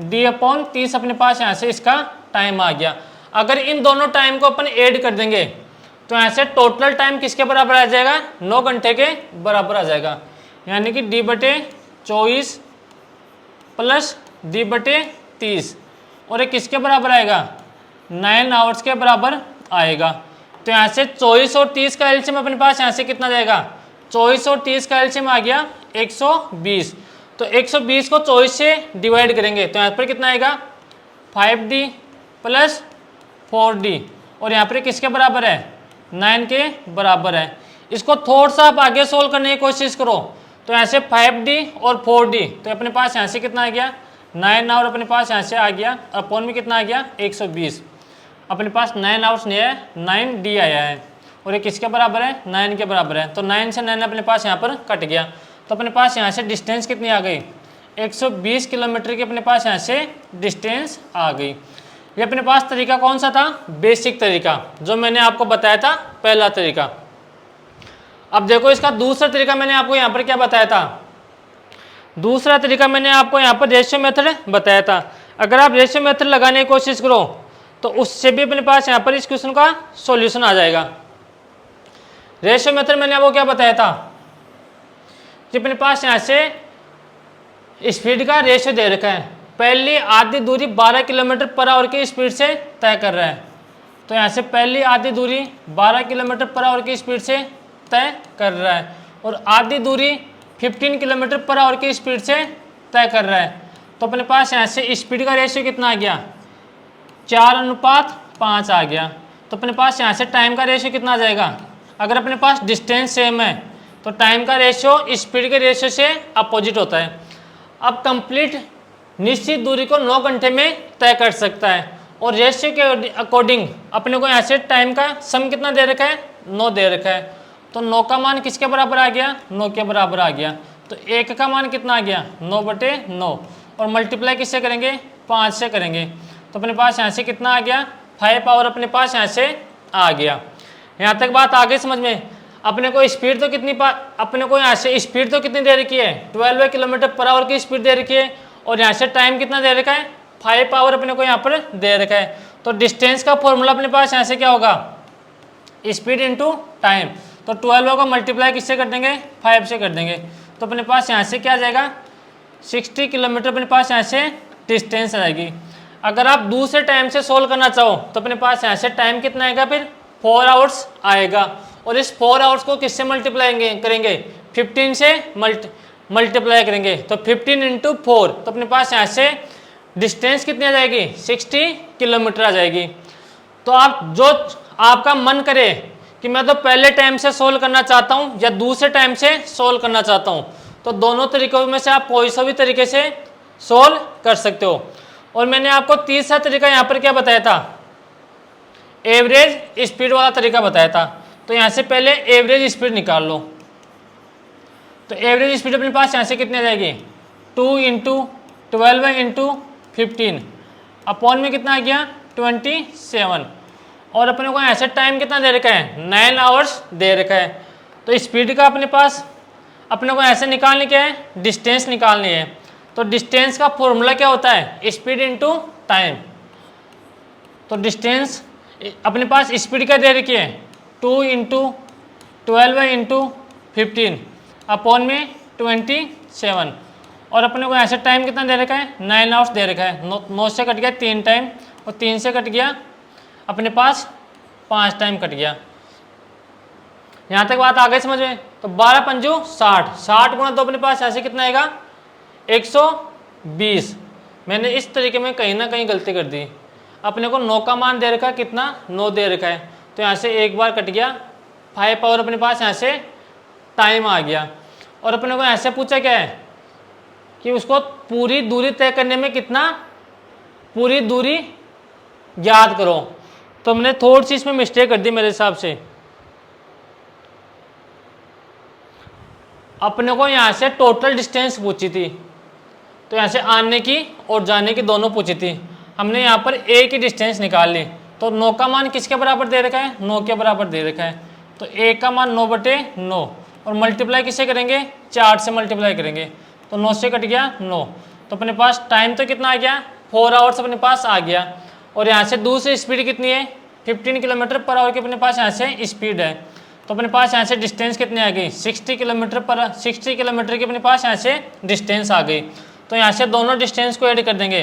Speaker 1: d/30 अपने पास यहाँ से इसका टाइम आ गया। अगर इन दोनों टाइम को अपन ऐड कर देंगे तो यहाँ से टोटल टाइम किसके बराबर आ जाएगा, 9 घंटे के बराबर आ जाएगा। यानी कि d/24 प्लस d/30 और ये किसके बराबर आएगा, 9 आवर्स के बराबर आएगा। तो यहाँ से 24 और 30 का एलसीएम अपने पास यहाँ से कितना जाएगा, 24 और 30 का एलसीएम आ गया 120। तो 120 को 24 से डिवाइड करेंगे तो यहाँ पर कितना आएगा, 5d प्लस 4d और यहाँ पर किसके बराबर है, 9 के बराबर है। इसको थोड़ा सा आप आगे सोल्व करने की कोशिश करो। तो यहाँ से 5d और 4d तो अपने पास यहाँ से कितना आ गया, 9 आवर अपने पास यहाँ से आ गया। अपॉन में कितना आ गया, 120। अपने पास 9 आवर्स नहीं है, 9d आया है और ये किसके बराबर है, 9 के बराबर है। तो 9 से 9 अपने पास यहाँ पर कट गया। तो अपने पास यहाँ से डिस्टेंस कितनी आ गई, 120 किलोमीटर की अपने पास यहाँ से डिस्टेंस आ गई। ये अपने पास तरीका कौन सा था, बेसिक तरीका जो मैंने आपको बताया था, पहला तरीका। अब देखो इसका दूसरा तरीका मैंने आपको यहाँ पर क्या बताया था, दूसरा तरीका मैंने आपको यहाँ पर रेशियो मेथड बताया था। अगर आप रेशियो मेथड लगाने की कोशिश करो तो उससे भी अपने पास यहाँ पर इस क्वेश्चन का सॉल्यूशन आ जाएगा। रेशियो मेथड मैंने आपको क्या बताया था कि अपने पास यहाँ से स्पीड का रेशियो दे रखा है। पहली आधी दूरी 12 किलोमीटर पर आवर की स्पीड से तय कर रहा है। तो यहाँ से पहली आधी दूरी 12 किलोमीटर पर आवर की स्पीड से तय कर रहा है और आधी दूरी 15 किलोमीटर पर आवर की स्पीड से तय कर रहा है। तो अपने पास यहाँ से स्पीड का रेशियो कितना आ गया, 4:5 आ गया। तो अपने पास यहाँ से टाइम का रेशियो कितना आ जाएगा, अगर अपने पास डिस्टेंस सेम है तो टाइम का रेशियो स्पीड के रेशियो से अपोजिट होता है। अब कंप्लीट निश्चित दूरी को 9 घंटे में तय कर सकता है और रेशियो के अकॉर्डिंग अपने को यहाँ से टाइम का सम कितना दे रखा है, 9 दे रखा है। तो 9 का मान किसके बराबर आ गया, 9 के बराबर आ गया। तो 1 का मान कितना आ गया, 9/9 और मल्टीप्लाई किससे करेंगे, 5 से करेंगे। तो अपने पास यहाँ से कितना आ गया, 5 पावर अपने पास यहाँ से आ गया। यहाँ तक बात आ गई समझ में। अपने को स्पीड तो कितनी अपने को यहाँ से स्पीड तो कितनी दे रखी है, 12 किलोमीटर पर आवर की स्पीड दे रखी है और यहाँ से टाइम कितना दे रखा है, 5 पावर अपने को यहाँ पर दे रखा है। तो डिस्टेंस का फॉर्मूला अपने पास यहाँ से क्या होगा, स्पीड इंटू टाइम। तो 12 को मल्टीप्लाई किससे कर देंगे, 5 से कर देंगे। तो अपने पास यहाँ से क्या आ जाएगा, 60 किलोमीटर अपने पास यहाँ से डिस्टेंस आ जाएगी। अगर आप दूसरे टाइम से सोल्व करना चाहो तो अपने पास यहाँ से टाइम कितना आएगा, फिर 4 आवर्स आएगा। और इस 4 आवर्स को किससे मल्टीप्लाई करेंगे, 15 से मल्टीप्लाई करेंगे। तो 15 इंटू 4 तो अपने पास यहाँ से डिस्टेंस कितनी आ जाएगी, 60 किलोमीटर आ जाएगी। तो आप जो आपका मन करे कि मैं तो पहले टाइम से सोल्व करना चाहता हूँ या दूसरे टाइम से सोल्व करना चाहता हूँ, तो दोनों तरीकों में से आप कोई सा भी तरीके से सोल्व कर सकते हो। और मैंने आपको तीसरा तरीका यहाँ पर क्या बताया था, एवरेज स्पीड वाला तरीका बताया था। तो यहाँ से पहले एवरेज स्पीड निकाल लो। तो एवरेज स्पीड अपने पास यहाँ से कितनी आ जाएगी, 2 इंटू 12 इंटू 15 अपॉन में कितना आ गया, 27। और अपने को यहाँ से टाइम कितना दे रखा है, 9 आवर्स दे रखा है। तो स्पीड का अपने पास अपने को ऐसे निकालने क्या है, डिस्टेंस निकालनी है। तो डिस्टेंस का फॉर्मूला क्या होता है, स्पीड इंटू टाइम। तो डिस्टेंस अपने पास स्पीड क्या दे रखी है, 2 इंटू 12 इंटू 15 अपॉन में 27। और अपने को ऐसे टाइम कितना दे रखा है, 9 आवर्स दे रखा है। 9 से कट गया 3 टाइम और 3 से कट गया अपने पास 5 टाइम कट गया। यहाँ तक बात आ गई समझ में। तो 12 पंजू 60, 60 गुणा 2 अपने पास ऐसे कितना आएगा, 120। मैंने इस तरीके में कहीं ना कहीं गलती कर दी। अपने को 9 का मान दे रखा है, कितना, 9 दे रखा है। तो यहाँ से एक बार कट गया 5 आवर अपने पास यहाँ से टाइम आ गया। और अपने को ऐसे पूछा क्या है कि उसको पूरी दूरी तय करने में कितना, पूरी दूरी ज्ञात करो। तो हमने थोड़ी सी इसमें मिस्टेक कर दी मेरे हिसाब से। अपने को यहाँ से टोटल डिस्टेंस पूछी थी, तो यहाँ से आने की और जाने की दोनों पूछी थी। हमने यहाँ पर ए की डिस्टेंस निकाल ली। तो 9 का मान किसके बराबर दे रखा है, 9 के बराबर दे रखा है। तो ए का मान 9/9 और मल्टीप्लाई किससे करेंगे, 4 से मल्टीप्लाई करेंगे। तो 9 से कट गया 9। तो अपने पास टाइम तो कितना आ गया, 4 आवर्स अपने पास आ गया। और यहाँ से दूसरी स्पीड कितनी है, 15 किलोमीटर पर आवर की अपने पास यहाँ से स्पीड है। तो अपने पास यहाँ से डिस्टेंस कितनी आ गई, 60 किलोमीटर की अपने पास यहाँ से डिस्टेंस आ गई। तो यहाँ से दोनों डिस्टेंस को ऐड कर देंगे।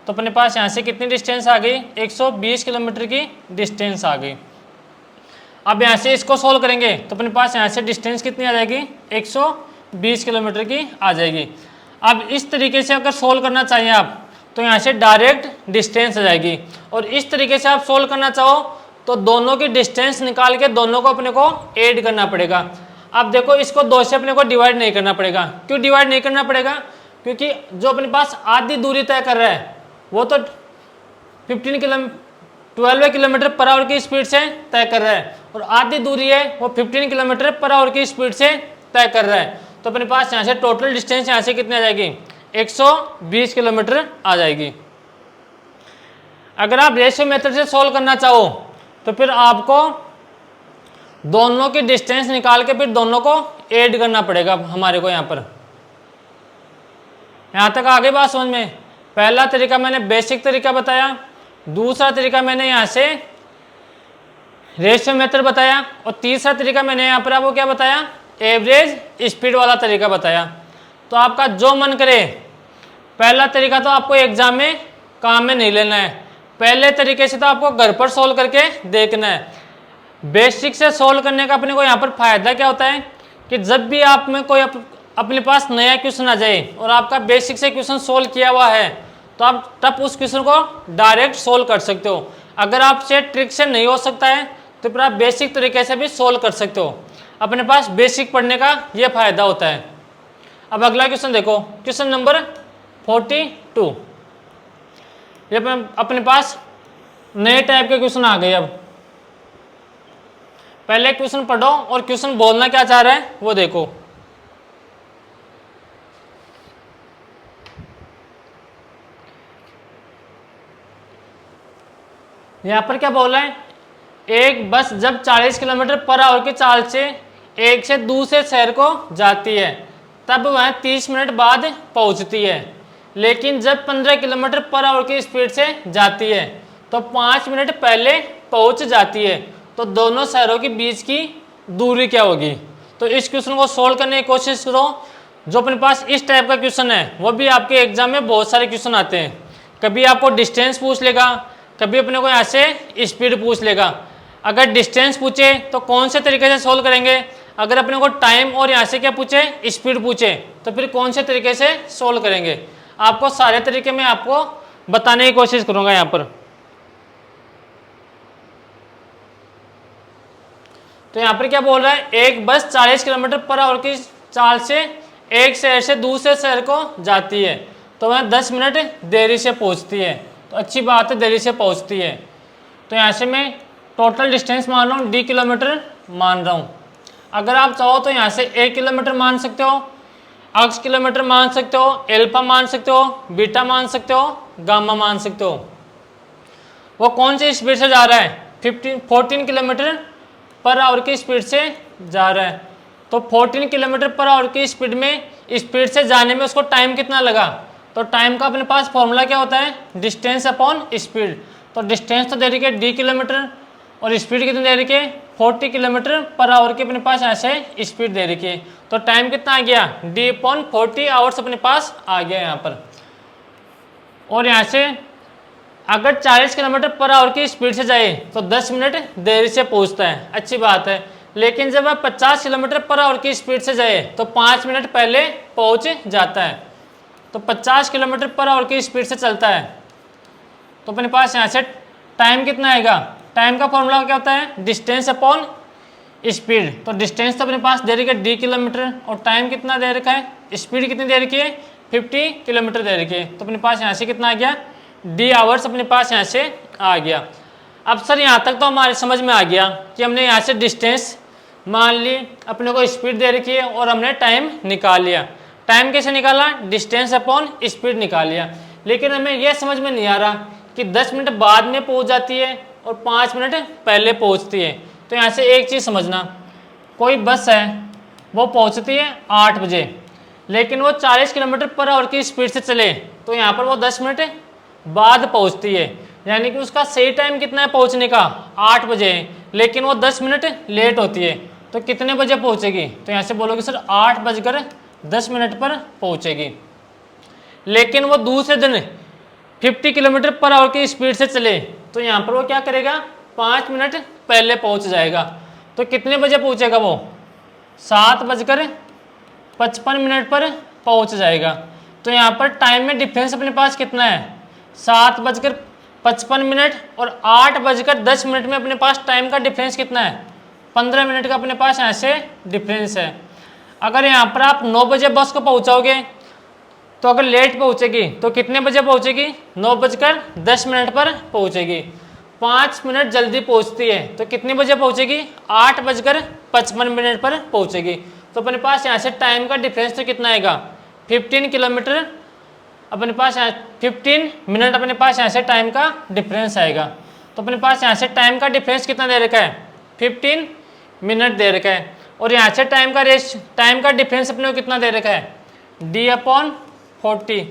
Speaker 1: तो अपने पास यहाँ से कितनी डिस्टेंस आ गई, 120 किलोमीटर की डिस्टेंस आ गई। अब यहाँ से इसको सोल्व करेंगे तो अपने पास यहाँ से डिस्टेंस कितनी आ जाएगी, 120 किलोमीटर की आ जाएगी। अब इस तरीके से अगर सोल्व करना चाहिए आप तो यहाँ से डायरेक्ट डिस्टेंस आ जाएगी। और इस तरीके से आप सोल्व करना चाहो तो दोनों की डिस्टेंस निकाल के दोनों को अपने को ऐड करना पड़ेगा। अब देखो इसको 2 से अपने को डिवाइड नहीं करना पड़ेगा। क्यों डिवाइड नहीं करना पड़ेगा, क्योंकि जो अपने पास आधी दूरी तय कर रहा है वो तो 12 किलोमीटर पर आवर की स्पीड से तय कर रहा है, और आधी दूरी है वो 15 किलोमीटर पर आवर की स्पीड से तय कर रहा है। तो अपने पास यहाँ से टोटल डिस्टेंस यहाँ से कितनी आ जाएगी, 120 किलोमीटर आ जाएगी। अगर आप रेशियो मेथड से सोल्व करना चाहो तो फिर आपको दोनों की डिस्टेंस निकाल के फिर दोनों को ऐड करना पड़ेगा हमारे को। यहाँ पर यहाँ तक आ गई बात समझ में। पहला तरीका मैंने बेसिक तरीका बताया, दूसरा तरीका मैंने यहाँ से रेशियो मेथड बताया, और तीसरा तरीका मैंने यहाँ पर आपको क्या बताया, एवरेज स्पीड वाला तरीका बताया। तो आपका जो मन करे, पहला तरीका तो आपको एग्जाम में काम में नहीं लेना है, पहले तरीके से तो आपको घर पर सोल्व करके देखना है। बेसिक से सोल्व करने का अपने को यहाँ पर फायदा क्या होता है कि जब भी आप में कोई अपने पास नया क्वेश्चन आ जाए और आपका बेसिक से क्वेश्चन सोल्व किया हुआ है तो आप तब उस क्वेश्चन को डायरेक्ट सोल्व कर सकते हो। अगर आपसे ट्रिक से नहीं हो सकता है तो फिर आप बेसिक तरीके से भी सोल्व कर सकते हो। अपने पास बेसिक पढ़ने का ये फायदा होता है। अब अगला क्वेश्चन देखो, क्वेश्चन नंबर 42। ये अपने पास नए टाइप के क्वेश्चन आ गए। अब पहले क्वेश्चन पढ़ो और क्वेश्चन बोलना क्या चाह रहा है वो देखो। यहां पर क्या बोल रहा है, एक बस जब 40 किलोमीटर पर आवर की चाल से एक से दूसरे शहर को जाती है तब वह 30 मिनट बाद पहुंचती है, लेकिन जब 15 किलोमीटर पर आवर की स्पीड से जाती है तो 5 मिनट पहले पहुंच जाती है। तो दोनों शहरों के बीच की दूरी क्या होगी। तो इस क्वेश्चन को सोल्व करने की कोशिश करो। जो अपने पास इस टाइप का क्वेश्चन है वो भी आपके एग्जाम में बहुत सारे क्वेश्चन आते हैं। कभी आपको डिस्टेंस पूछ लेगा, कभी अपने को यहाँ से स्पीड पूछ लेगा। अगर डिस्टेंस पूछे तो कौन से तरीके से सोल्व करेंगे, अगर अपने को टाइम और यहाँ से क्या पूछे, स्पीड पूछे, तो फिर कौन से तरीके से सोल्व करेंगे। आपको सारे तरीके मैं आपको बताने की कोशिश करूँगा यहाँ पर। तो यहाँ पर क्या बोल रहा है, एक बस 40 किलोमीटर पर आवर की चाल से एक शहर से दूसरे शहर को जाती है तो वह 10 मिनट देरी से पहुँचती है। तो अच्छी बात है, देरी से पहुँचती है। तो यहाँ से मैं टोटल डिस्टेंस मान रहा हूँ, d किलोमीटर मान रहा हूँ। अगर आप चाहो तो यहाँ से a किलोमीटर मान सकते हो, x किलोमीटर मान सकते हो, अल्फा मान सकते हो, बीटा मान सकते हो, गामा मान सकते हो। वो कौन सी स्पीड से जा रहा है, 14 किलोमीटर पर आवर की स्पीड से जा रहा है। तो 14 किलोमीटर पर आवर की स्पीड में स्पीड से जाने में उसको टाइम कितना लगा। तो टाइम का अपने पास फॉर्मूला क्या होता है, डिस्टेंस अपॉन स्पीड। तो डिस्टेंस तो दे रही है d किलोमीटर और स्पीड कितनी दे रही है, 40 किलोमीटर पर आवर की अपने पास ऐसे स्पीड दे रही है। तो टाइम कितना आ गया, d/40 आवर्स अपने पास आ गया यहाँ पर। और यहाँ से अगर 40 किलोमीटर पर आवर की स्पीड से जाए तो 10 मिनट देरी से पहुँचता है, अच्छी बात है। लेकिन जब वह 50 किलोमीटर पर आवर की स्पीड से जाए तो 5 मिनट पहले पहुँच जाता है। तो 50 किलोमीटर पर आवर की स्पीड से चलता है तो अपने पास यहाँ से टाइम कितना आएगा, टाइम का फॉर्मूला क्या होता है, डिस्टेंस अपॉन स्पीड, तो डिस्टेंस तो अपने पास दे रखी है d किलोमीटर और टाइम कितना दे रखा है, स्पीड कितनी दे रखी है 50 किलोमीटर दे रखी है। तो अपने पास यहाँ से कितना आ गया d आवर्स अपने पास यहाँ से आ गया। अब सर यहाँ तक तो हमारे समझ में आ गया कि हमने यहाँ से डिस्टेंस मान ली, अपने को स्पीड दे रखी है और हमने टाइम निकाल लिया। टाइम कैसे निकाला, डिस्टेंस अपॉन स्पीड निकाल लिया। लेकिन हमें यह समझ में नहीं आ रहा कि 10 मिनट बाद में पहुँच जाती है और 5 मिनट पहले पहुँचती है। तो यहाँ से एक चीज़ समझना, कोई बस है वो पहुँचती है 8 बजे, लेकिन वो 40 किलोमीटर पर आवर की स्पीड से चले तो यहाँ पर वो 10 मिनट बाद पहुँचती है, यानी कि उसका सही टाइम कितना है पहुँचने का 8 बजे है, लेकिन वो 10 मिनट लेट होती है। तो कितने बजे पहुँचेगी, तो यहाँ से बोलोगे सर 8:10 पर पहुँचेगी। लेकिन वो दूसरे दिन 50 किलोमीटर पर आवर की स्पीड से चले तो यहाँ पर वो क्या करेगा 5 मिनट पहले पहुँच जाएगा। तो कितने बजे पहुँचेगा वो 7:55 पर पहुँच जाएगा। तो यहाँ पर टाइम में डिफरेंस अपने पास कितना है 7:55 और 8:10 में अपने पास टाइम का डिफरेंस कितना है 15 मिनट का अपने पास यहाँ से डिफरेंस है। अगर यहाँ पर आप 9 बजे बस को पहुँचाओगे तो अगर लेट पहुँचेगी तो कितने बजे पहुँचेगी 9:10 पर पहुँचेगी। 5 मिनट जल्दी पहुँचती है तो कितने बजे पहुँचेगी 8:55 पर पहुँचेगी। तो अपने पास यहाँ से टाइम का डिफरेंस तो कितना आएगा 15 किलोमीटर अपने पास 15 मिनट अपने पास यहाँ से टाइम का डिफरेंस आएगा। तो अपने पास यहाँ से टाइम का डिफरेंस कितना दे रखा है 15 मिनट दे रखा है। और यहाँ से टाइम का डिफरेंस अपने को कितना दे रखा है d/40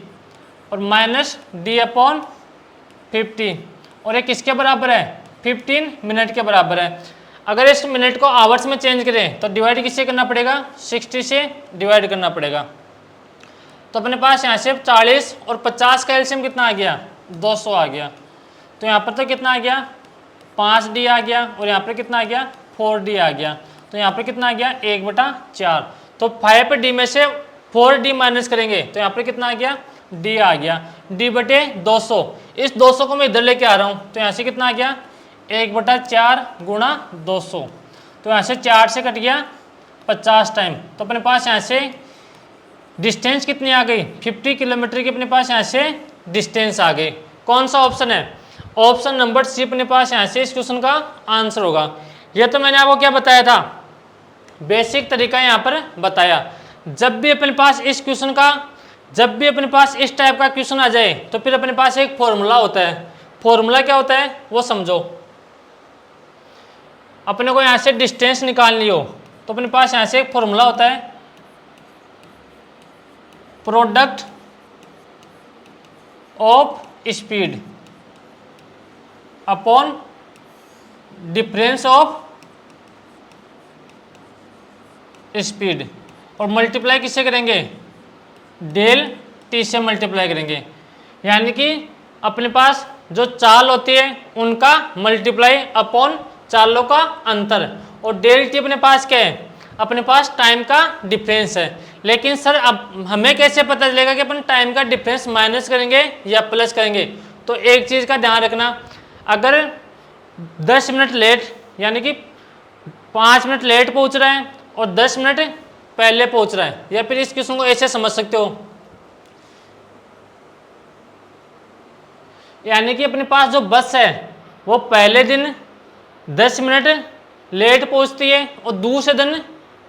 Speaker 1: और -d/50 और ये किसके बराबर है 15 मिनट के बराबर है। अगर इस मिनट को आवर्स में चेंज करें तो डिवाइड किससे करना पड़ेगा 60 से डिवाइड करना पड़ेगा। तो अपने पास यहाँ से 40 और 50 का एलसीएम कितना आ गया 200 आ गया। तो यहाँ पर तो कितना आ गया 5d आ गया और यहाँ पर कितना आ गया 4d आ गया। तो यहाँ पर कितना आ गया 1/4। तो 5d में से 4d माइनस करेंगे तो यहाँ पर कितना आ गया d आ गया d/200। इस 200 को मैं इधर लेके आ रहा हूँ तो यहाँ से कितना आ गया 1/4 गुणा 200। तो यहाँ से 4 से कट गया 50 टाइम। तो अपने पास यहाँ से डिस्टेंस कितनी आ गई 50 किलोमीटर की अपने पास यहाँ से डिस्टेंस आ गई। कौन सा ऑप्शन है ऑप्शन नंबर सी अपने पास यहाँ से इस क्वेश्चन का आंसर होगा। यह तो मैंने आपको क्या बताया था बेसिक तरीका यहाँ पर बताया। जब भी अपने पास इस क्वेश्चन का जब भी अपने पास इस टाइप का क्वेश्चन आ जाए तो फिर अपने पास एक फॉर्मूला होता है। फॉर्मूला क्या होता है वो समझो। अपने को यहाँ से डिस्टेंस निकालनी हो तो अपने पास यहाँ से एक फॉर्मूला होता है product of speed upon difference of speed और मल्टीप्लाई किससे करेंगे डेल टी से मल्टीप्लाई करेंगे। यानी कि अपने पास जो चाल होती है उनका मल्टीप्लाई अपॉन चालों का अंतर और डेल टी अपने पास क्या है अपने पास टाइम का डिफरेंस है। लेकिन सर अब हमें कैसे पता चलेगा कि अपन टाइम का डिफरेंस माइनस करेंगे या प्लस करेंगे। तो एक चीज़ का ध्यान रखना, अगर 10 मिनट लेट यानी कि 5 मिनट लेट पहुंच रहा है और 10 मिनट पहले पहुंच रहा है, या फिर इस क्वेश्चन को ऐसे समझ सकते हो यानी कि अपने पास जो बस है वो पहले दिन 10 मिनट लेट पहुंचती है और दूसरे दिन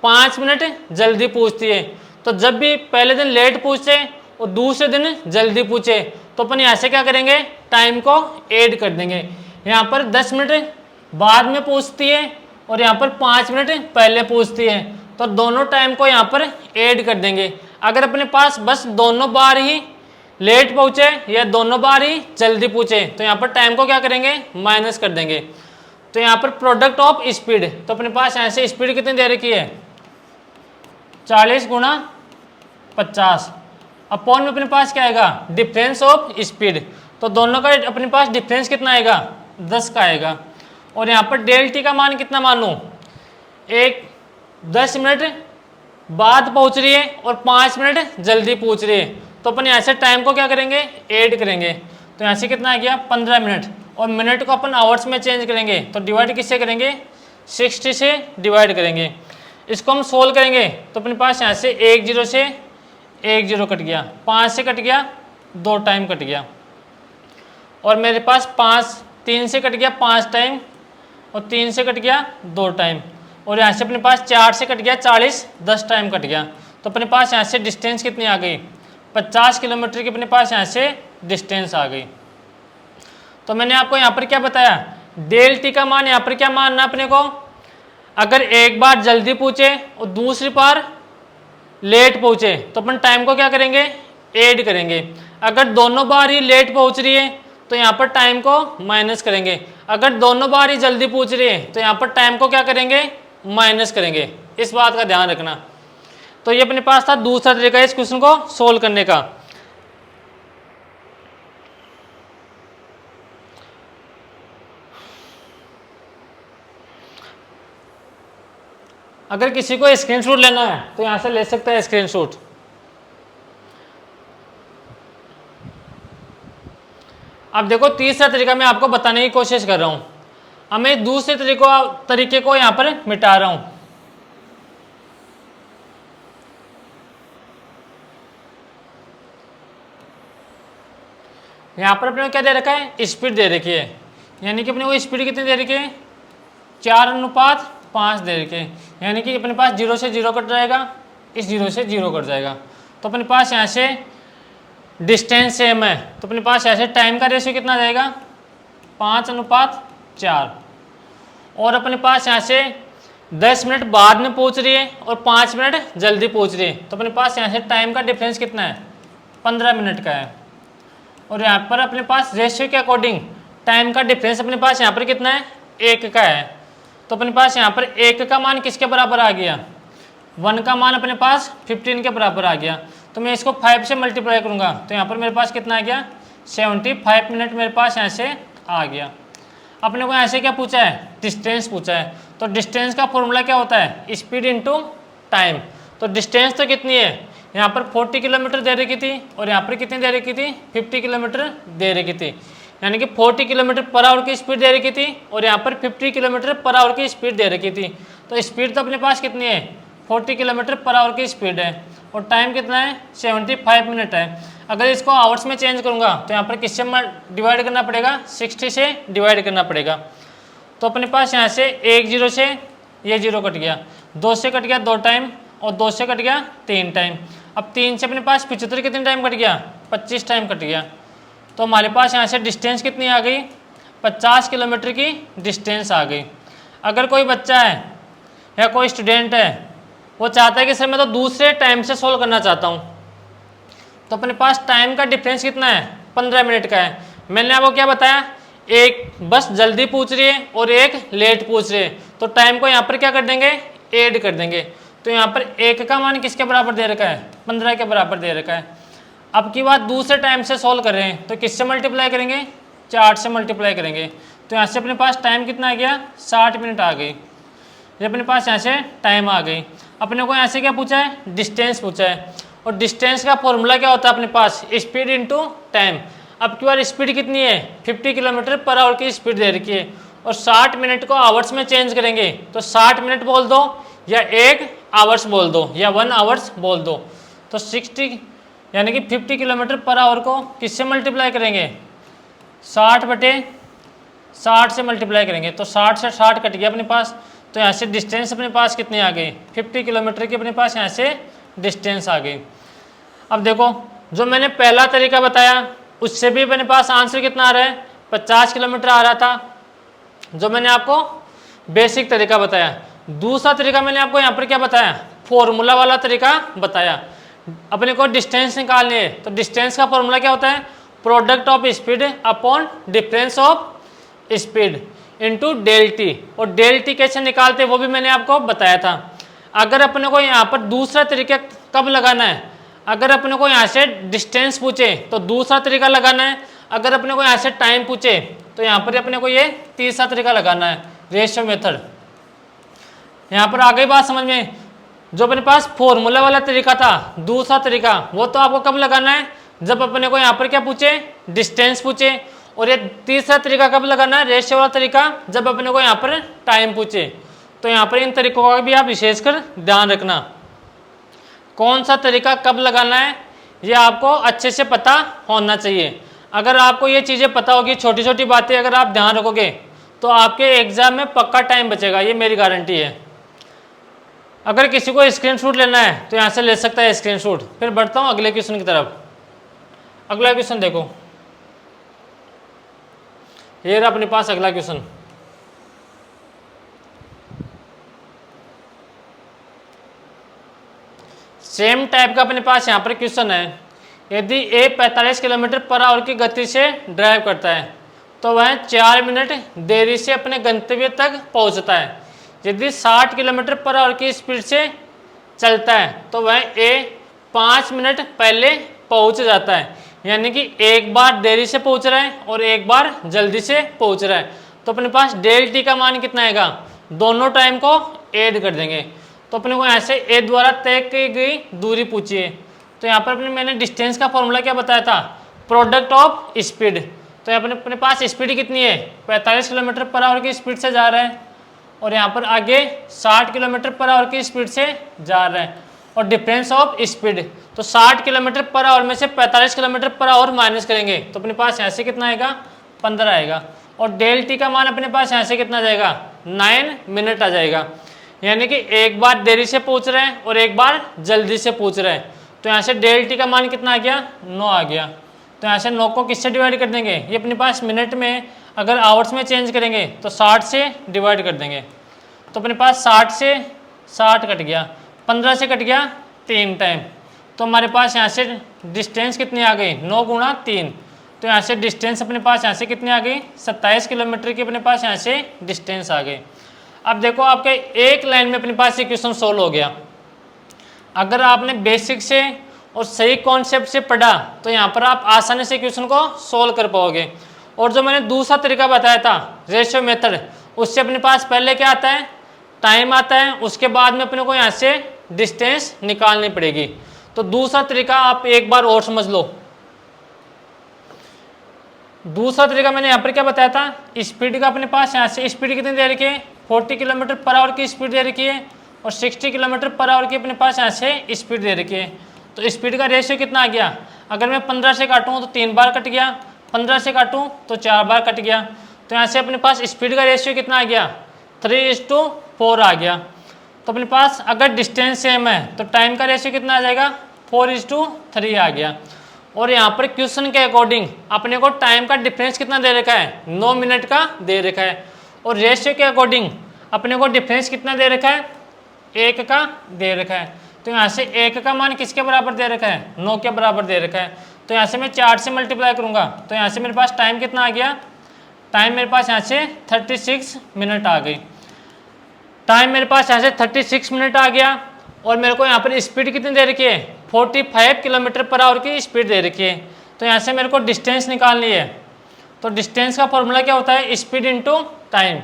Speaker 1: 5 मिनट जल्दी पहुंचती है। तो जब भी पहले दिन लेट पहुंचे और दूसरे दिन जल्दी पहुंचे तो अपन यहाँ से क्या करेंगे टाइम को ऐड कर देंगे। यहाँ पर 10 मिनट बाद में पहुंचती है और यहाँ पर 5 मिनट पहले पहुंचती है तो दोनों टाइम को यहाँ पर ऐड कर देंगे। अगर अपने पास बस दोनों बार ही लेट पहुंचे या दोनों बार ही जल्दी पहुंचे तो यहाँ पर टाइम को क्या करेंगे माइनस कर देंगे। तो यहाँ पर प्रोडक्ट ऑफ स्पीड तो अपने पास यहाँ से स्पीड कितनी दे रखी है 40 गुणा 50 अपॉन में अपने पास क्या आएगा डिफरेंस ऑफ स्पीड। तो दोनों का अपने पास डिफरेंस कितना आएगा 10 का आएगा। और यहाँ पर डेल टी का मान कितना मान लूँ 10 मिनट बाद पहुँच रही है और 5 मिनट जल्दी पहुँच रही है तो अपन यहाँ से टाइम को क्या करेंगे ऐड करेंगे। तो यहाँ से कितना आ गया 15 मिनट और मिनट को अपन आवर्स में चेंज करेंगे तो डिवाइड किससे करेंगे 60 से डिवाइड करेंगे। इसको हम सोल्व करेंगे तो अपने पास यहाँ से 1 0 से 1 0 कट गया, 5 से कट गया, 2 टाइम कट गया, और मेरे पास 5 3 से कट गया 5 टाइम, और 3 से कट गया 2 टाइम, और यहाँ से अपने पास 4 से कट गया 40, 10 टाइम कट गया। तो अपने पास यहाँ से डिस्टेंस कितनी आ गई? 50 किलोमीटर की अपने पास यहाँ से डिस्टेंस आ गई। तो मैंने आपको यहाँ पर क्या बताया, डेल टी का मान यहाँ पर क्या मानना अपने को, अगर एक बार जल्दी पूछे और दूसरी बार लेट पहुँचे तो अपन टाइम को क्या करेंगे, ऐड करेंगे। अगर दोनों बार ही लेट पहुँच रही है तो यहाँ पर टाइम को माइनस करेंगे, अगर दोनों बार ही जल्दी पूछ रही है तो यहाँ पर टाइम को क्या करेंगे, माइनस करेंगे। इस बात का ध्यान रखना। तो ये अपने पास था दूसरा तरीका इस क्वेश्चन को सोल्व करने का। अगर किसी को स्क्रीनशॉट लेना है तो यहां से ले सकता है स्क्रीनशॉट। अब देखो तीसरा तरीका मैं आपको बताने की कोशिश कर रहा हूं। अब मैं दूसरे तरीके को यहां पर मिटा रहा हूं। यहां पर अपने को क्या दे रखा है, स्पीड दे रखी है, यानी कि अपने को स्पीड कितनी दे रखी है, 4:5 दे रखी है, यानी कि अपने पास 0 से 0 कट जाएगा, इस 0 से 0 कट जाएगा। तो अपने पास यहाँ से डिस्टेंस सेम है, तो अपने पास ऐसे टाइम का रेशियो कितना जाएगा, 5:4। और अपने पास यहाँ से 10 मिनट बाद में पहुँच रही है और 5 मिनट जल्दी पहुँच रही है, तो अपने पास यहाँ से टाइम का डिफरेंस कितना है, 15 मिनट का है। और यहाँ पर अपने पास रेशियो के अकॉर्डिंग टाइम का डिफरेंस अपने पास यहाँ पर कितना है, 1 का है। तो अपने पास यहाँ पर 1 का मान किसके बराबर आ गया, 1 का मान अपने पास 15 के बराबर आ गया। तो मैं इसको 5 से मल्टीप्लाई करूँगा तो यहाँ पर मेरे पास कितना आ गया, 75 मिनट मेरे पास यहाँ से आ गया। अपने को यहाँ से क्या पूछा है, डिस्टेंस पूछा है। तो डिस्टेंस का फॉर्मूला क्या होता है, स्पीड इंटू टाइम। तो डिस्टेंस तो कितनी है, यहाँ पर 40 किलोमीटर दे रखी थी और यहाँ पर कितनी दे रखी थी, 50 किलोमीटर दे रखी थी, यानी कि 40 किलोमीटर पर आवर की स्पीड दे रखी थी और यहाँ पर 50 किलोमीटर पर आवर की स्पीड दे रखी थी। तो स्पीड तो अपने पास कितनी है, 40 किलोमीटर पर आवर की स्पीड है, और टाइम कितना है, 75 मिनट है। अगर इसको आवर्स में चेंज करूँगा तो यहाँ पर किससे डिवाइड करना पड़ेगा, 60 से डिवाइड करना पड़ेगा। तो अपने पास यहाँ से 1 0 से ये 0 कट गया, 2 से कट गया 2 टाइम, और 2 से कट गया 3 टाइम। अब 3 से अपने पास 75 कितने टाइम कट गया, 25 टाइम कट गया। तो हमारे पास यहाँ से डिस्टेंस कितनी आ गई, 50 किलोमीटर की डिस्टेंस आ गई। अगर कोई बच्चा है या कोई स्टूडेंट है वो चाहता है कि सर मैं तो दूसरे टाइम से सोल्व करना चाहता हूँ, तो अपने पास टाइम का डिफरेंस कितना है, 15 मिनट का है। मैंने आपको क्या बताया, एक बस जल्दी पूछ रही है और एक लेट पूछ रही है, तो टाइम को यहाँ पर क्या कर देंगे, ऐड कर देंगे। तो यहाँ पर 1 का मान किसके बराबर दे रखा है, 15 के बराबर दे रखा है। अब की बात दूसरे टाइम से सोल्व कर रहे हैं तो किससे मल्टीप्लाई करेंगे, 4 से मल्टीप्लाई करेंगे। तो यहाँ से अपने पास टाइम कितना आ गया, 60 मिनट आ गई। ये अपने पास यहाँ से टाइम आ गई। अपने को यहाँ से क्या पूछा है, डिस्टेंस पूछा है, और डिस्टेंस का फॉर्मूला क्या होता है अपने पास, स्पीड इंटू टाइम। अब की बार स्पीड कितनी है, 50 किलोमीटर पर आवर की स्पीड दे रखी है, और 60 मिनट को आवर्स में चेंज करेंगे तो 60 मिनट बोल दो या 1 आवर्स बोल दो या 1 आवर्स बोल दो। तो 60 यानी कि 50 किलोमीटर पर आवर को किससे मल्टीप्लाई करेंगे, 60/60 से मल्टीप्लाई करेंगे। तो 60 से 60 कट गया अपने पास। तो यहाँ से डिस्टेंस अपने पास कितनी आ गई, 50 किलोमीटर की अपने पास यहाँ से डिस्टेंस आ गई। अब देखो जो मैंने पहला तरीका बताया उससे भी अपने पास आंसर कितना आ रहा है, 50 किलोमीटर आ रहा था, जो मैंने आपको बेसिक तरीका बताया। दूसरा तरीका मैंने आपको यहाँ पर क्या बताया, फॉर्मूला वाला तरीका बताया। अपने को डिस्टेंस निकालनी है तो डिस्टेंस का फॉर्मूला क्या होता है, product of speed upon difference of speed into del T. और डेल टी कैसे निकालते वो भी मैंने आपको बताया था। अगर अपने को यहाँ पर दूसरा तरीका कब लगाना है, अगर अपने को यहाँ से डिस्टेंस पूछे तो दूसरा तरीका लगाना है, अगर अपने को यहाँ से टाइम पूछे तो यहाँ पर अपने को ये तीसरा तरीका लगाना है, रेशियो मेथड। यहाँ पर आ गई बात समझ में। जो अपने पास फॉर्मूला वाला तरीका था दूसरा तरीका, वो तो आपको कब लगाना है, जब अपने को यहाँ पर क्या पूछे, डिस्टेंस पूछे। और ये तीसरा तरीका कब लगाना है, रेशियो वाला तरीका, जब अपने को यहाँ पर टाइम पूछे। तो यहाँ पर इन तरीकों का भी आप विशेषकर ध्यान रखना। कौन सा तरीका कब लगाना है ये आपको अच्छे से पता होना चाहिए। अगर आपको ये चीज़ें पता होगी, छोटी छोटी बातें अगर आप ध्यान रखोगे तो आपके एग्जाम में पक्का टाइम बचेगा, ये मेरी गारंटी है। अगर किसी को स्क्रीनशॉट लेना है तो यहाँ से ले सकता है स्क्रीनशॉट। फिर बढ़ता हूँ अगले क्वेश्चन की तरफ। अगला क्वेश्चन देखो, ये रहा अपने पास अगला क्वेश्चन। सेम टाइप का अपने पास यहाँ पर क्वेश्चन है। यदि ए 45 किलोमीटर पर आवर की गति से ड्राइव करता है तो वह 4 मिनट देरी से अपने गंतव्य तक पहुँचता है। यदि 60 किलोमीटर पर आवर की स्पीड से चलता है तो वह ए 5 मिनट पहले पहुँच जाता है। यानी कि एक बार देरी से पहुँच रहा है और एक बार जल्दी से पहुँच रहा है। तो अपने पास डेल टी का मान कितना आएगा, दोनों टाइम को ऐड कर देंगे। तो अपने को ऐसे ए द्वारा तय की गई दूरी पूछी है। तो यहाँ पर मैंने डिस्टेंस का फॉर्मूला क्या बताया था, प्रोडक्ट ऑफ स्पीड। तो यहाँ पर अपने पास स्पीड कितनी है, 45 किलोमीटर पर आवर की स्पीड से जा रहा है और यहाँ पर आगे 60 किलोमीटर पर आवर की स्पीड से जा रहा है। और डिफरेंस ऑफ स्पीड, तो 60 किलोमीटर पर आवर में से 45 किलोमीटर पर आवर माइनस करेंगे तो अपने पास यहाँ से कितना आएगा, 15 आएगा। और डेल टी का मान अपने पास यहाँ से कितना आ जाएगा, 9 मिनट आ जाएगा। यानी कि एक बार देरी से पहुँच रहे हैं और एक बार जल्दी से पहुँच रहे हैं। तो यहाँ से डेल टी का मान कितना आ गया, 9 आ गया। तो यहाँ से 9 को किससे डिवाइड कर देंगे, ये अपने पास मिनट में अगर आवर्स में चेंज करेंगे तो 60 से डिवाइड कर देंगे। तो अपने पास 60 से 60 कट गया, 15 से कट गया 3 टाइम। तो हमारे पास यहाँ से डिस्टेंस कितनी आ गई, 9 गुणा 3। तो यहाँ से डिस्टेंस अपने पास यहाँ से कितनी आ गई, 27 किलोमीटर की अपने पास यहाँ से डिस्टेंस आ गई। अब देखो आपके एक लाइन में अपने पास ये क्वेश्चन सोल्व हो गया। अगर आपने बेसिक से और सही कॉन्सेप्ट से पढ़ा तो यहाँ पर आप आसानी से क्वेश्चन को सोल्व कर पाओगे। और जो मैंने दूसरा तरीका बताया था रेशियो मेथड, उससे अपने पास पहले क्या आता है, टाइम आता है, उसके बाद में अपने को यहाँ से डिस्टेंस निकालनी पड़ेगी। तो दूसरा तरीका आप एक बार और समझ लो। दूसरा तरीका मैंने यहाँ पर क्या बताया था, स्पीड का अपने पास यहाँ से स्पीड कितनी दे रखी है, 40 किलोमीटर पर आवर की स्पीड दे रखी है और 60 किलोमीटर पर आवर की अपने पास यहाँ से स्पीड दे रखी है। तो स्पीड का रेशियो कितना आ गया, अगर मैं 15 से काटूँ तो 3 बार कट गया, 15 से काटूँ तो 4 बार कट गया। तो यहाँ से अपने पास स्पीड का रेशियो कितना आ गया, 3:4 आ गया। तो अपने पास अगर डिस्टेंस सेम है तो टाइम का रेशियो कितना आ जाएगा, 4:3 आ गया। और यहाँ पर क्वेश्चन के अकॉर्डिंग अपने को टाइम का डिफरेंस कितना दे रखा है, 9 मिनट का दे रखा है। और रेशियो के अकॉर्डिंग अपने को डिफरेंस कितना दे रखा है, 1 का दे रखा है। तो यहाँ से 1 का मान किसके बराबर दे रखा है, 9 के बराबर दे रखा है। तो यहाँ से मैं 4 से मल्टीप्लाई करूँगा तो यहाँ से मेरे पास टाइम कितना आ गया, टाइम मेरे पास यहाँ से 36 मिनट आ गई। टाइम मेरे पास यहाँ से 36 मिनट आ गया। और मेरे को यहाँ पर स्पीड कितनी दे रखी है, 45 किलोमीटर पर आवर की स्पीड दे रखी है। तो यहाँ से मेरे को डिस्टेंस निकालनी है। तो डिस्टेंस का फॉर्मूला क्या होता है, स्पीड इंटू टाइम।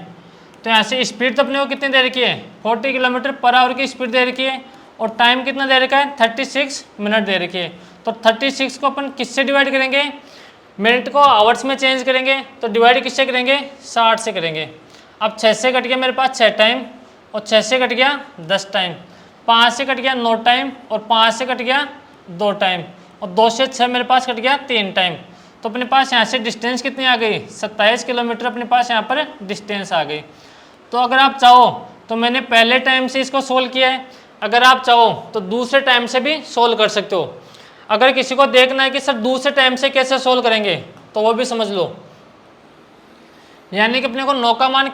Speaker 1: तो यहाँ से स्पीड तो अपने को कितनी दे रखी है, 40 किलोमीटर पर आवर की स्पीड दे रखी है और टाइम कितना दे रखा है, 36 मिनट दे रखी है। तो 36 को अपन किससे डिवाइड करेंगे, मिनट को आवर्स में चेंज करेंगे तो डिवाइड किससे करेंगे, 60 से करेंगे। अब 6 से कट गया मेरे पास 6 टाइम और 6 से कट गया 10 टाइम, 5 से कट गया 9 टाइम और 5 से कट गया 2 टाइम और 2 से 6 मेरे पास कट गया 3 टाइम। तो अपने पास यहाँ से डिस्टेंस कितनी आ गई, 27 किलोमीटर अपने पास यहाँ पर डिस्टेंस आ गई। तो अगर आप चाहो तो मैंने पहले टाइम से इसको सोल्व किया है, अगर आप चाहो तो दूसरे टाइम से भी सोल्व कर सकते हो। अगर किसी को देखना है कि सर दूसरे टाइम से कैसे सोल्व करेंगे तो वो भी समझ लो। यानी कि अपने को 9 का मान,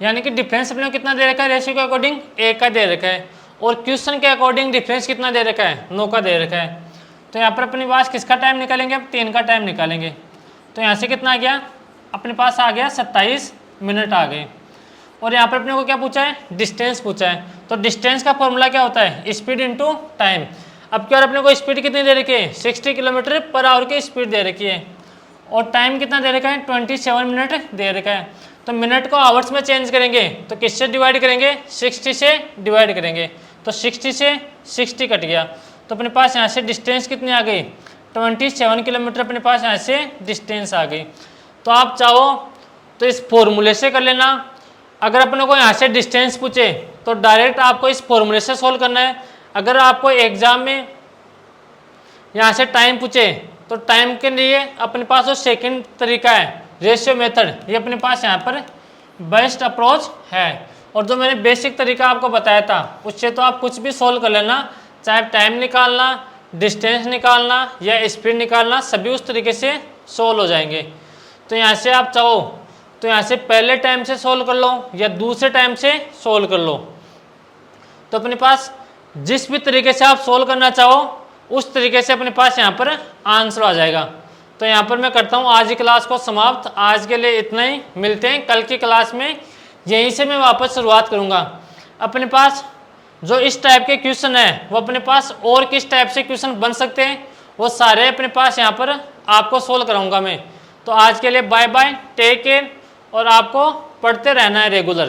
Speaker 1: यानी कि डिफरेंस अपने को कितना दे रखा है, रेशियो के अकॉर्डिंग 1 का दे रखा है और क्वेश्चन के अकॉर्डिंग डिफरेंस कितना दे रखा है, 9 का दे रखा है। तो यहाँ पर अपने पास किसका टाइम निकालेंगे, अब 3 का टाइम निकालेंगे। तो यहाँ से कितना आ गया, अपने पास आ गया 27 मिनट आ गए। और यहाँ पर अपने को क्या पूछा है, डिस्टेंस पूछा है। तो डिस्टेंस का फॉर्मूला क्या होता है, स्पीड इंटू टाइम। अब क्या अपने को स्पीड कितनी दे रखी है, 60 किलोमीटर पर आवर की स्पीड दे रखी है और टाइम कितना दे रखा है, 27 मिनट दे रखा है। तो मिनट को आवर्स में चेंज करेंगे तो किससे डिवाइड करेंगे, 60 से डिवाइड करेंगे। तो 60 से 60 कट गया। तो अपने पास यहाँ से डिस्टेंस कितनी आ गई, 27 किलोमीटर अपने पास यहाँ से डिस्टेंस आ गई। तो आप चाहो तो इस फॉर्मूले से कर लेना, अगर अपने को यहाँ से डिस्टेंस पूछे तो डायरेक्ट आपको इस फॉर्मूले से सोल्व करना है। अगर आपको एग्जाम में यहाँ से टाइम पूछे तो टाइम के लिए अपने पास जो सेकंड तरीका है रेशियो मेथड, ये अपने पास यहाँ पर बेस्ट अप्रोच है। और जो मैंने बेसिक तरीका आपको बताया था उससे तो आप कुछ भी सोल्व कर लेना, चाहे टाइम निकालना, डिस्टेंस निकालना या स्पीड निकालना, सभी उस तरीके से सोल्व हो जाएंगे। तो यहाँ से आप चाहो तो यहाँ से पहले टाइम से सोल्व कर लो या दूसरे टाइम से सोल्व कर लो। तो अपने पास जिस भी तरीके से आप सोल्व करना चाहो उस तरीके से अपने पास यहाँ पर आंसर आ जाएगा। तो यहाँ पर मैं करता हूँ आज की क्लास को समाप्त। आज के लिए इतना ही, मिलते हैं कल की क्लास में। यहीं से मैं वापस शुरुआत करूँगा। अपने पास जो इस टाइप के क्वेश्चन है वो अपने पास और किस टाइप से क्वेश्चन बन सकते हैं वो सारे अपने पास यहाँ पर आपको सोल्व कराऊंगा मैं। तो आज के लिए बाय बाय, टेक केयर, और आपको पढ़ते रहना है रेगुलर।